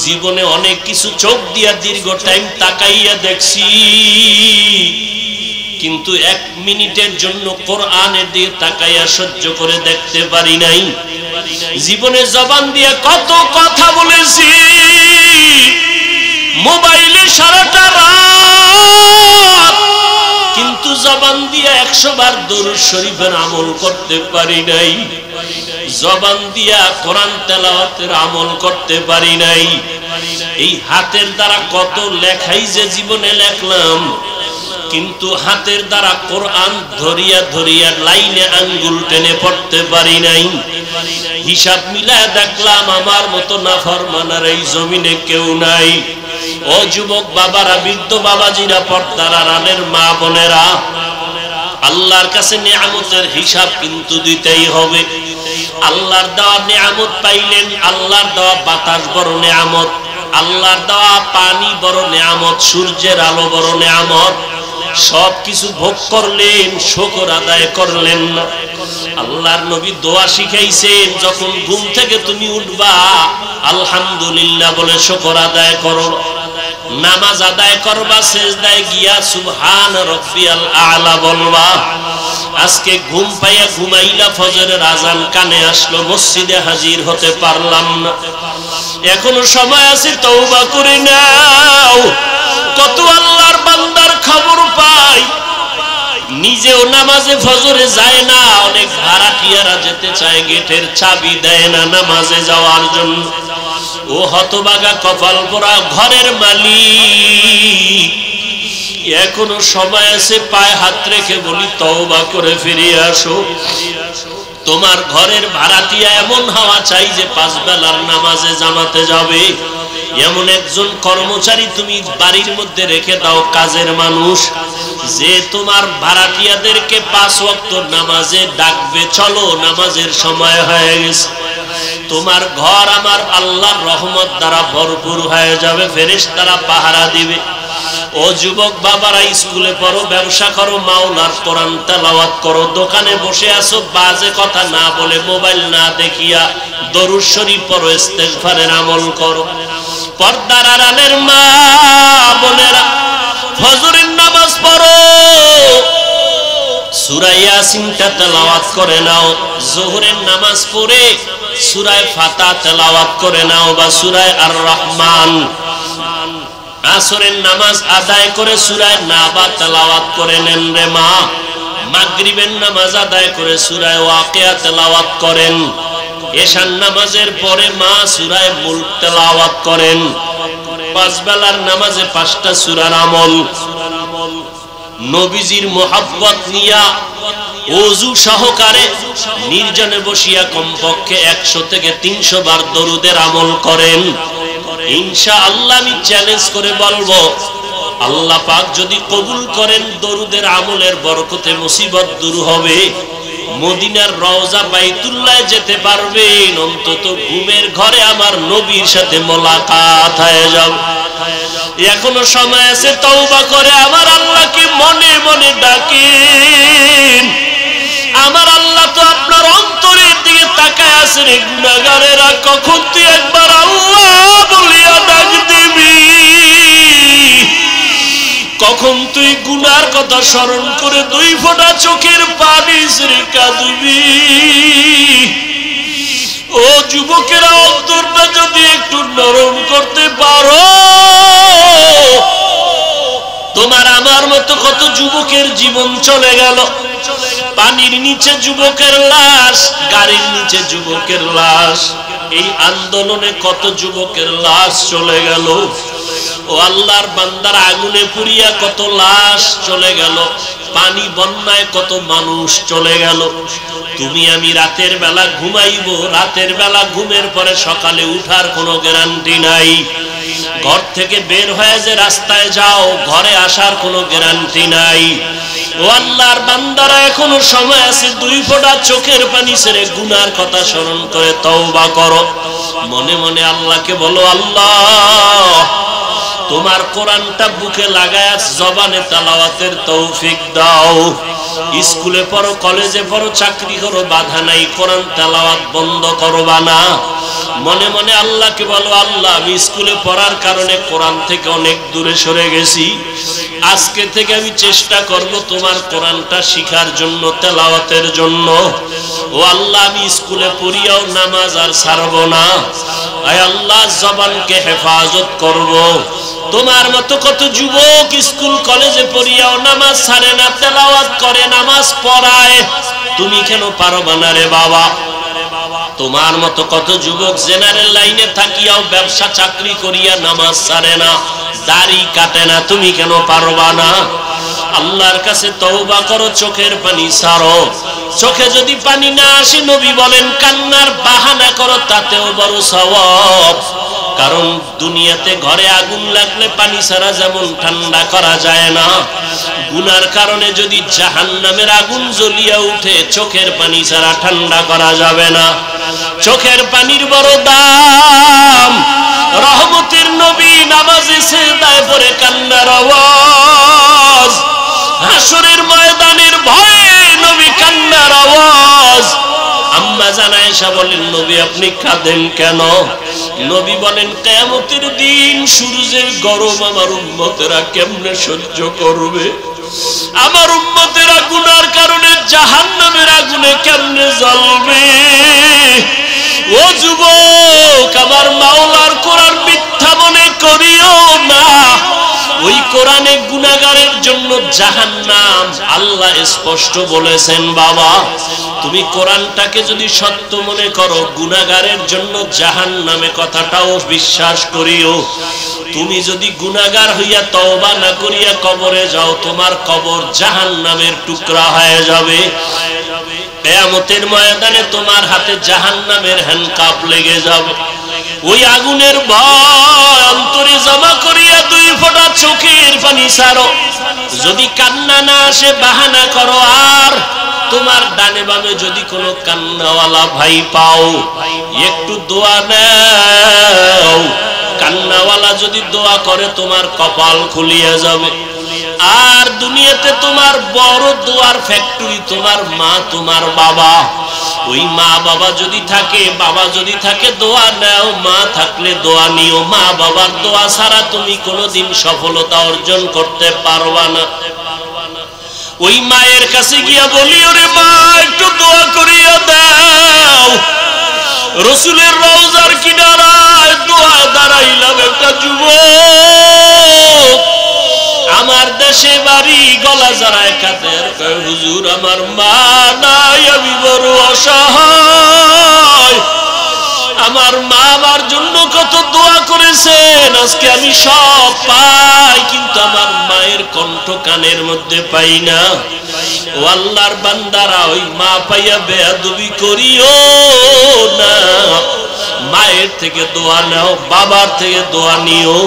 জীবনে অনেক কিছু চোখ দিয়া দীর্ঘ টাইম তাকাইয়া দেখছি, কিন্তু 1 মিনিটের জন্য কোরআনের দিকে তাকাইয়া সহ্য করে দেখতে পারি নাই। জীবনে জবান দিয়া কত কথা বলেছি, মোবাইলে সারাটা রাত, কিন্তু জবান দিয়া 100 বার দরুদ শরীফের আমল করতে পারি নাই। জবান দিয়া কোরআন তেলাওয়াতের আমল করতে পারি নাই। এই হাতের দ্বারা কত লেখাই যে জীবনে লেখলাম, কিন্তু হাতের দ্বারা কোরআন ধরিয়া ধরিয়া লাইনে আঙ্গুল টেনে পড়তে পারি নাই। হিসাব মিলায় দেখলাম আমার মতো নাফরমানের এই জমিনে কেউ নাই। ও যুবক বাবারা, বৃদ্ধ বাবাজিরা, পর্দার আড়ালের মা বোনেরা, আল্লাহর কাছে নিয়ামতের হিসাব কিন্তু দিতেই হবে। আল্লাহর দেওয়া নিয়ামত পাইলেন, আল্লাহর দেওয়া বাতাস বড় নিয়ামত, আল্লাহর দেওয়া পানি বড় নিয়ামত, সূর্যের আলো বড় নিয়ামত। সবকিছু ভোগ করলেন, শুকর আদায় করলেন না। আল্লাহর নবী দোয়া শিখাইছেন, যখন ঘুম থেকে তুমি উঠবা আলহামদুলিল্লাহ বলে শুকর আদায় করো। নামাজ আদায় করবা, সেজদায় গিয়া সুবহান রাব্বিয়াল আ'লা বলবা। আজকে ঘুম পাইয়া ঘুমাইলা, ফজরের আজান কানে আসলো, মসজিদে হাজির হতে পারলাম না, এখনো সময় আছে, তওবা করে নাও। কত আল্লাহর বান্দার খবর পাই, নিজেও নামাজে ফজরে যায় না, অনেক ভাড়াটিয়ারা যেতে চায়, গেটের চাবি দেয় না নামাজে যাওয়ার জন্য। ও হতভাগা কপাল পোড়া ঘরের মালিক, এখনো সময় আছে, পায়ে হাত রেখে বলি তওবা করে ফিরে আসো। তোমার ঘরের ভাড়াটিয়া এমন হওয়া চাই যে 5 বেলার নামাজে জামাতে যাবে। এমন একজন কর্মচারী তুমি বাড়ির মধ্যে রেখে দাও, কাজের মানুষ, যে তোমার ভাড়াটিয়াদেরকে 5 ওয়াক্ত নামাজে ডাকবে, চলো নামাজের সময় হয়ে গেছে। তোমার ঘর আমার আল্লাহর রহমত দ্বারা ভরপুর হয়ে যাবে, ফেরেশতারা পাহারা দিবে। ও যুবক বাবারা, স্কুলে পড়ো, ব্যবসা করো, মাওলার কোরআন তেলাওয়াত করো, দোকানে বসে আছো, বাজে কথা না বলে, মোবাইল না দেখিয়া দরুদ শরীফ পড়ো, ইস্তেগফারের আমল করো। পর্দার আড়ালের মা বোনেরা, ফজরের নামাজ পড়ো, সূরা ইয়াসিনটা তেলাওয়াত করে নাও। যোহরের নামাজ পড়ে সূরা ফাতিহা তেলাওয়াত করে নাও বা সূরা আর রহমান। আসরের নামাজ আদায় করে সূরা নাবা তেলাওয়াত করে নেন রে মা। মাগরিবের নামাজ আদায় করে সূরা ওয়াকিয়া তেলাওয়াত করেন। এশার নামাজের পরে মা সূরা মুলক তেলাওয়াত করেন। 5 বেলার নামাজে 5টা সূরার আমল। নবীজির মোহাব্বত নিয়া ওযু সহকারে নির্জনে বসিয়া কমপক্ষে 100 থেকে 300 বার দরুদের আমল করেন। ইনশাআল্লাহ আমি চ্যালেঞ্জ করে বলবো, আল্লাহ পাক যদি কবুল করেন, দরুদের আমলের বরকতে মুসিবত দূর হবে। মদিনার রওজা বাইতুল্লাহ যেতে পারবেন, অন্তত ঘুমের ঘরে আমার নবীর সাথে মোলাকাত হয়ে যাবে। এখনো সময় আছে, তওবা করে আমার আল্লাহকে মনে মনে ডাকেন। আমার আল্লাহ তো আপনার অন্তরের দিকে তাকায় আছে রে গুনাহগারেরা, কখন তুই একবার আল্লাহ বলিয়া ডাক দিবি, কখন তুই গুনার কথা স্মরণ করে 2 ফোঁটা চোখের পানি ছেড়ে কাঁদবি। ও যুবকেরা, অন্তরটা যদি একটু নরম করতে পারো, তোমার আমার মতো কত যুবকের জীবন চলে গেল। পানির নিচে যুবকের লাশ, গাড়ির নিচে যুবকের লাশ, এই আন্দোলনে কত যুবকের লাশ চলে গেল। ও আল্লাহর বান্দার, আগুনে পুড়িয়া কত লাশ চলে গেল, পানি বন্যায় কত মানুষ চলে গেল। তুমি আমি রাতের বেলা ঘুমাইব, রাতের বেলা ঘুমের পরে সকালে উঠার কোনো গ্যারান্টি নাই। ঘর থেকে বের হয়ে যে রাস্তায় যাও, ঘরে আসার কোনো গ্যারান্টি নাই। ও আল্লাহর বান্দারা, এখনো সময় আছে, 2 ফোঁটা চোখের পানি ছেড়ে গুনার কথা স্মরণ করে তওবা করো। মনে মনে আল্লাহকে বলো, আল্লাহ তোমার কোরআনটা বুকে লাগায় জবানে তেলাওয়াতের তৌফিক দাও। স্কুলে পড়ো, কলেজে পড়ো, চাকরি করো, বাধা নাই, কোরআন তেলাওয়াত বন্ধ করবা না। মনে মনে আল্লাহকে বলো, আল্লাহ আমি স্কুলে পড়ার কারণে কোরআন থেকে অনেক দূরে সরে গেছি, আজকে থেকে আমি চেষ্টা করব তোমার কোরআনটা শিখার জন্য, তেলাওয়াতের জন্য। ও আল্লাহ, আমি স্কুলে পড়িয়াও নামাজ আর ছাড়ব না। আয় আল্লাহ, জবানকে হেফাজত করব। তোমার মতো কত যুবক স্কুল কলেজে পড়িয়াও নামাজ ছাড়ে না, তেলাওয়াত করে, নামাজ পড়ায়, তুমি কেন পারবা না রে বাবা? তোমার মতো কত যুবক জেনারেল লাইনে থাকিয়াও ব্যবসা চাকরি করিয়া নামাজ ছাড়ে না, দাড়ি কাটে না, তুমি কেন পারবা না? আল্লাহর কাছে তওবা করো, চোখের পানি ছাড়ো। চোখে যদি পানি না আসে, নবী বলেন কান্নার বাহানা করো, তাতেও বড় সওয়াব। কারণ দুনিয়াতে ঘরে আগুন লাগলে পানি ছাড়া যেমন ঠান্ডা করা যায় না, গুনার কারণে যদি জাহান্নামের আগুন জ্বলিয়া উঠে চোখের পানি ছাড়া ঠান্ডা করা যাবে না। চোখের পানির বড় দাম। রহমতের নবী নামাজে সিজদায় পড়ে কান্নার আওয়াজ, হাসরের ময়দানের ভয়ে নবী কান্নার আওয়াজ। আম্মা জান আয়েশা বলেন, নবী আপনি কাঁদেন কেন? নবী বলেন, কিয়ামতের দিন সূর্যের গরম আমার উম্মতেরা কেমনে সহ্য করবে? আমার উম্মতেরা গুনার কারণে জাহান্নামের আগুনে কেমনে জ্বলবে? ও যুবক, আমার মাওলার কোরআন মিথ্যা মনে করিও না। ওই কোরআনে গুনাহগারের জন্য জাহান্নাম আল্লাহ স্পষ্ট বলেছেন। বাবা, তুমি কোরআনটাকে যদি সত্য মনে করো, গুনাহগারের জন্য জাহান্নামে কথাটাও বিশ্বাস করিও। তুমি যদি গুনাহগার হইয়া তওবা না করিয়া কবরে যাও, তোমার কবর জাহান্নামের টুকরা হয়ে যাবে। কিয়ামতের ময়দানে তোমার হাতে জাহান্নামের হ্যান্ডকাপ লেগে যাবে। ওই আগুনের ভয় অন্তরে জমা করিয়া 2 ফোঁটা চোখের পানি ছাড়ো। যদি কান্না না আসে বাহানা করো। আর তোমার ডানে বামে যদি কোনো কান্নাওয়ালা ভাই পাও, একটু দোয়া নাও। কান্নাওয়ালা যদি দোয়া করে তোমার কপাল খুলিয়া যাবে। আর দুনিয়াতে তোমার বড় দোয়ার ফ্যাক্টরি তোমার মা, তোমার বাবা। ওই মা বাবা যদি থাকে, বাবা যদি থাকে, দোয়া নাও। মা থাকলে দোয়া নিও। মা বাবার দোয়া ছাড়া তুমি কোনোদিন সফলতা অর্জন করতে পারবা না। ওই মায়ের কাছে গিয়া বলি, ওরে মা একটু দোয়া করিয়া দাও। রসুলের রওজার কিনারায় দোয়া দাঁড়াইলাম একটা যুবক, আমার দেশে বাড়ি গলা জড়ায় কাঁদে, হুজুর আমার মা নাই, আমি বড় অসহায়। আমার মা আমার জন্য কত দোয়া করেছেন, আজকে আমি সব পাই, কিন্তু আমার মায়ের কণ্ঠ কানের মধ্যে পাই না। ও আল্লাহর বান্দারা, ওই মা পাইয়া বেয়াদবি করিও না। মায়ের থেকে দোয়া নাও, বাবার থেকে দোয়া নিও।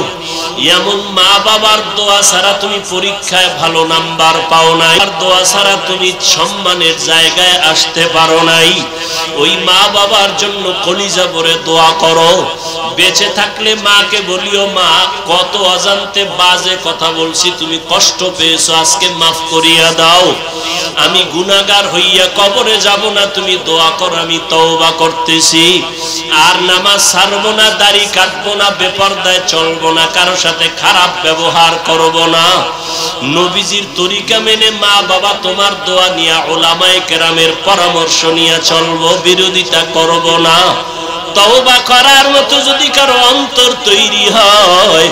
এমন মা বাবার দোয়া ছাড়া তুমি পরীক্ষায় ভালো নাম্বার পাও নাই, আর দোয়া ছাড়া তুমি সম্মানের জায়গায় আসতে পারো নাই। ওই মা বাবার জন্য কলিজা ভরে দোয়া করো। বেঁচে থাকলে মাকে বলিও, মা কত অজান্তে বাজে কথা বলছি, তুমি কষ্ট পেয়েছো, আজকে মাফ করিয়া দাও। আমি গুনাহগার হইয়া কবরে যাব না, তুমি দোয়া করো, আমি তওবা করতেছি। আর নামাজ ছাড়বো না, দাড়ি কাটবো না, বেপরদায় চলবো না, কারো সাথে খারাপ ব্যবহার করব না। নবীজির তরিকা মেনে মা বাবা তোমার দোয়া নিয়া, উলামায়ে কেরামের পরামর্শ নিয়ে চলবো, বিরোধিতা করব না। তওবা করার মতো যদি কারো অন্তর তৈরি হয়,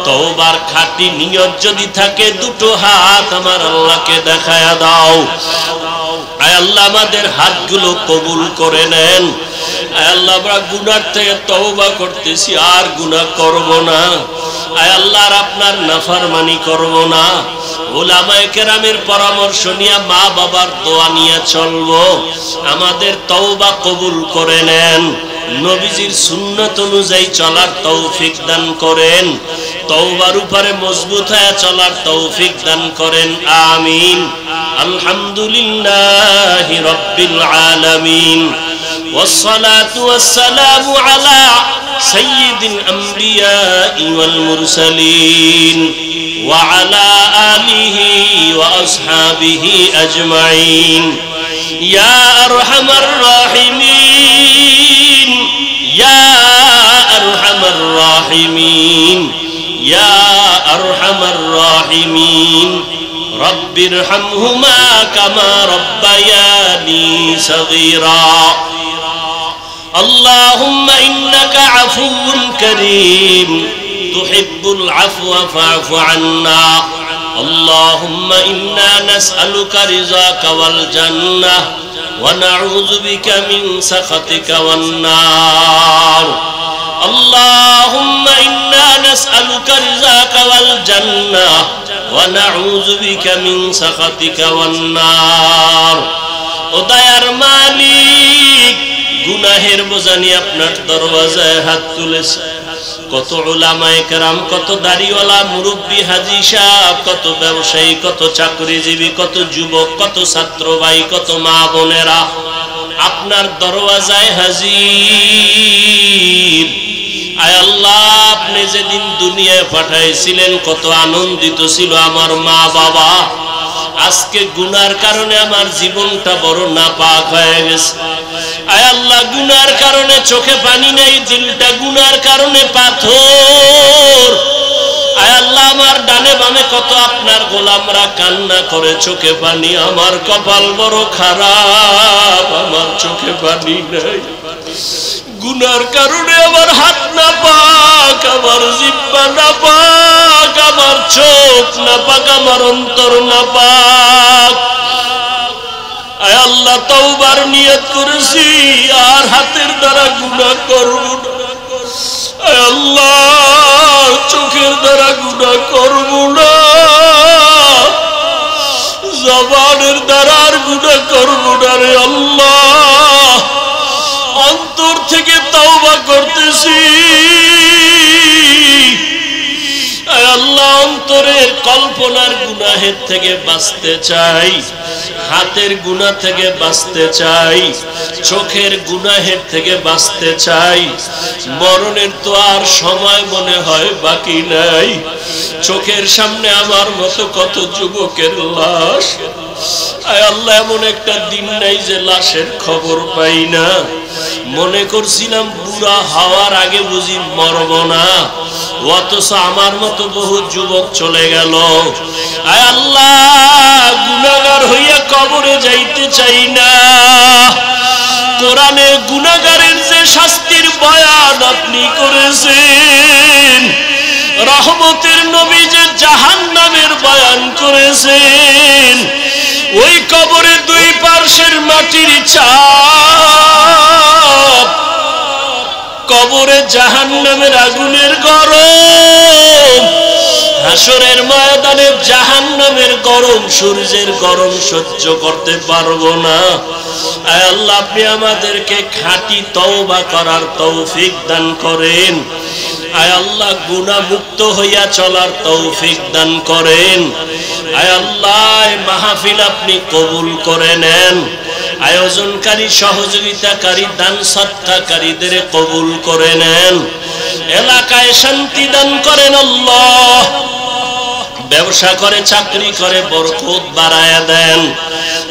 তওবার খাঁটি নিয়ত যদি থাকে, 2 হাত আমার আল্লাহকে দেখায়া দাও। আয় আল্লাহ আমাদের হাতগুলো কবুল করে নেন। আয় আল্লাহ আমরা গুনাহ থেকে তওবা করতেছি, আর গুনাহ করব না। আয় আল্লাহ আপনার নাফরমানি করব না। উলামায়ে কেরামের পরামর্শ নিয়ে, মা বাবার দোয়া নিয়ে চলবো। আমাদের তওবা কবুল করে নেন। নবীজির সুন্নাত অনুযায়ী চলার তৌফিক দান করেন। তওবার উপরে মজবুত হয়ে চলার তৌফিক দান করেন। আমিন। আলহামদুলিল্লাহি রাব্বিল আলামিন। والصلاة والسلام على سيد الأنبياء والمرسلين وعلى آله وأصحابه أجمعين يا أرحم الراحمين يا أرحم الراحمين يا أرحم الراحمين رب ارحمهما كما ربياني صغيرا اللهم إنك عفو كريم تحب العفو فاعف عنا اللهم إنا نسألك رضاك والجنة ونعوذ بك من سخطك والنار اللهم إنا نسألك رضاك والجنة ونعوذ بك من سخطك والنار উদয়ার মালিক গুনাহের বোঝা নিয়ে আপনার দরওয়াজায় হাত তুলেছে কত উলামায়ে কেরাম, কত দাড়িওয়ালা মুরব্বী হাজী সাহেব, কত ব্যবসায়ী, কত চাকরিজীবী, কত যুবক, কত ছাত্র ভাই, কত মা বোনেরা আপনার দরওয়াজায় হাজির। আয় আল্লাহ, আপনি যেদিন দুনিয়ায় পাঠাইছিলেন কত আনন্দিত ছিল আমার মা বাবা। আজকে গুনার কারণে আমার জীবনটা বড় নাপাক হয়ে গেছে। আয় আল্লাহ, গুনার কারণে চোখে পানি নেই, দিলটা গুনার কারণে পাথর। আয় আল্লাহ, আমার ডানে বামে কত আপনার গোলামরা কান্না করে চোখে পানি। আমার কপাল বড় খারাপ, আমার চোখে পানি নাই। গুনার কারণে আমার হাত না পাক, আমার জিহ্বা না পাক, আমার চোখ না পাক, আমার অন্তর না পাক। আয় আল্লাহ, তওবার নিয়ত করেছি আর হাতের দ্বারা গুনাহ করব না। আয় আল্লাহ, চোখের দ্বারা গুনাহ করব না, জবানের দ্বারা আর গুনাহ করব না রে আল্লাহ। অন্তর থেকে তওবা করতেছি। আয় আল্লাহ, অন্তরের কল্পনার গুনাহের থেকে বাঁচতে চাই, হাতের গুনাহ থেকে বাঁচতে চাই, চোখের গুনাহের থেকে বাঁচতে চাই। মরণের তো আর সময় মনে হয় বাকি নাই। চোখের সামনে আমার মতো কত যুবকের লাশ। আয় আল্লাহ, এমন একটা দিন নাই যে লাশের খবর পাই না। মনে করছিলাম বুড়া হওয়ার আগে বুঝি মরব না, অথচ আমার মতো বহু যুবক চলে গেল। আয় আল্লাহ, গুনাহগার হইয়া কবরে যাইতে চাই না। কোরআনে গুনাহগারের যে শাস্তির বয়ান আপনি করেছেন, রহমতের নবী যে জাহান্নামের বয়ান করেছেন, ওই কবরে দুই পার্শ্বের মাটির ছাপ, কবরে জাহান্নামের আগুনের গরম, হাসরের ময়দানে জাহান্নামের গরম, সূর্যের গরম সহ্য করতে পারবো না। আয় আল্লাহ, আপনি আমাদেরকে খাঁটি তওবা করার তৌফিক দান করেন। আয় আল্লাহ, গুনাহ মুক্ত হইয়া চলার তৌফিক দান করেন। আয় আল্লাহ, মাহফিল আপনি কবুল করে নেন। আয়োজনকারী, সহযোগিতাকারী, দান সদকাকারীদের কবুল করে নেন। এলাকায় শান্তি দান করেন আল্লাহ। ব্যবসা করে, চাকরি করে, বরকত বাড়ায়া দেন।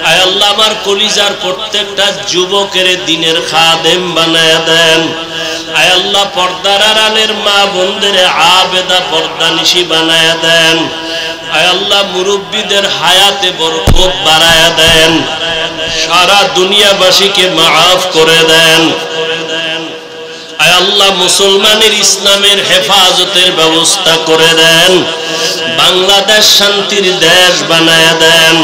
আয় আল্লাহ, আমার কলিজার প্রত্যেকটা যুবকের দিনের খাদেম বানায়া দেন। আয় আল্লাহ, পর্দার আড়ালের মা বোনদের আবেদা পর্দানিশী বানায়া দেন। আয় আল্লাহ, মুরব্বীদের হায়াতে বরকত বাড়ায়া দেন। সারা দুনিয়াবাসীকে মাফ করে দেন। আয় আল্লাহ, মুসলমানের ইসলামের হেফাজতের ব্যবস্থা করে দেন। বাংলাদেশ শান্তির দেশ বানায়া দেন।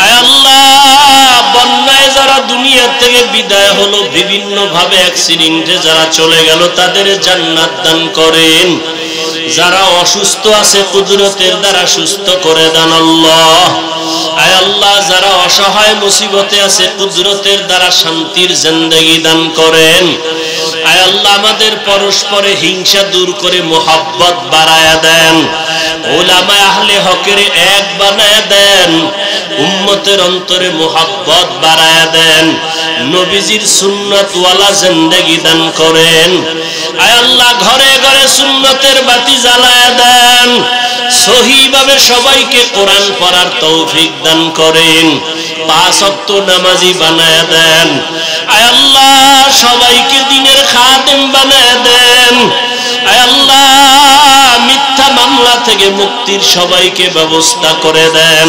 আয় আল্লাহ, বন্যায় যারা দুনিয়া থেকে বিদায় হলো, বিভিন্ন ভাবে অ্যাক্সিডেন্টে যারা চলে গেল, তাদের জান্নাত দান করেন। যারা অসুস্থ আছে কুদরতের দ্বারা সুস্থ করে দেন আল্লাহ। আয় আল্লাহ, যারা অসহায় মুসিবতে আছে কুদরতের দ্বারা শান্তির জিন্দেগি দান করেন। আয় আল্লাহ, আমাদের পরস্পরে হিংসা দূর করে মোহাব্বত বাড়ায়া দেন। উলামা আহলে হকের এক বানায়া দেন। উম্মতের অন্তরে মোহাব্বত বাড়ায়া দেন। নবীজির সুন্নাতওয়ালা জিন্দেগি দান করেন। আয় আল্লাহ, ঘরে ঘরে সুন্নতের বাতি জ্বালায়া দেন। সহিভাবে সবাইকে কোরআন পড়ার তৌফিক দান করেন। 5 ওয়াক্ত নামাজি বানায়া দেন। আয় আল্লাহ, সবাইকে দ্বীনের খাদেম বানায়া দেন। আয় আল্লাহ, মিথ্যা মামলা থেকে মুক্তির সবাইকে ব্যবস্থা করে দেন।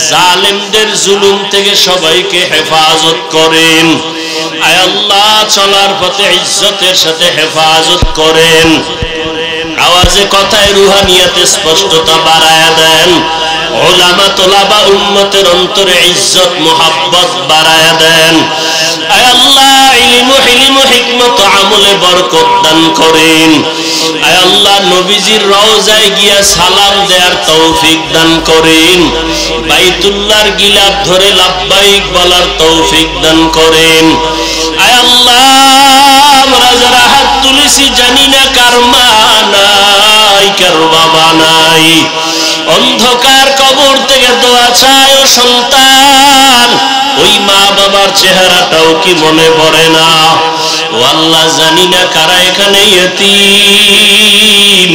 জালেমদের জুলুম থেকে সবাইকে হেফাজত করেন। আয় আল্লাহ, চলার পথে ইজ্জতের সাথে হেফাজত করেন। আওয়াজে কথায় রুহানিয়াতে স্পষ্টতা বাড়ায়া দেন। উলামা তোলাবা উম্মতের অন্তরে ইজ্জত মুহাব্বত বাড়ায়া দেন। আয় আল্লাহ, ইলম হিকমত আমলে বরকত দান করেন। আয় আল্লাহ, নবীজির রওজায় গিয়া সালাম দেওয়ার তৌফিক দান করেন। বাইতুল্লাহর গিলাফ ধরে লাব্বাইক বলার তৌফিক দান করেন। আয় আল্লাহ, আমরা যারা হাত তুলে দিছি জানি না কার মা নাই কার বাবা নাই। অন্ধকার কবর থেকে দোয়া চায় ও সন্তান, ওই মা বাবার চেহারাটাও কি মনে পড়ে না? ও আল্লাহ, জানি না কারা এখানে ইয়তীম,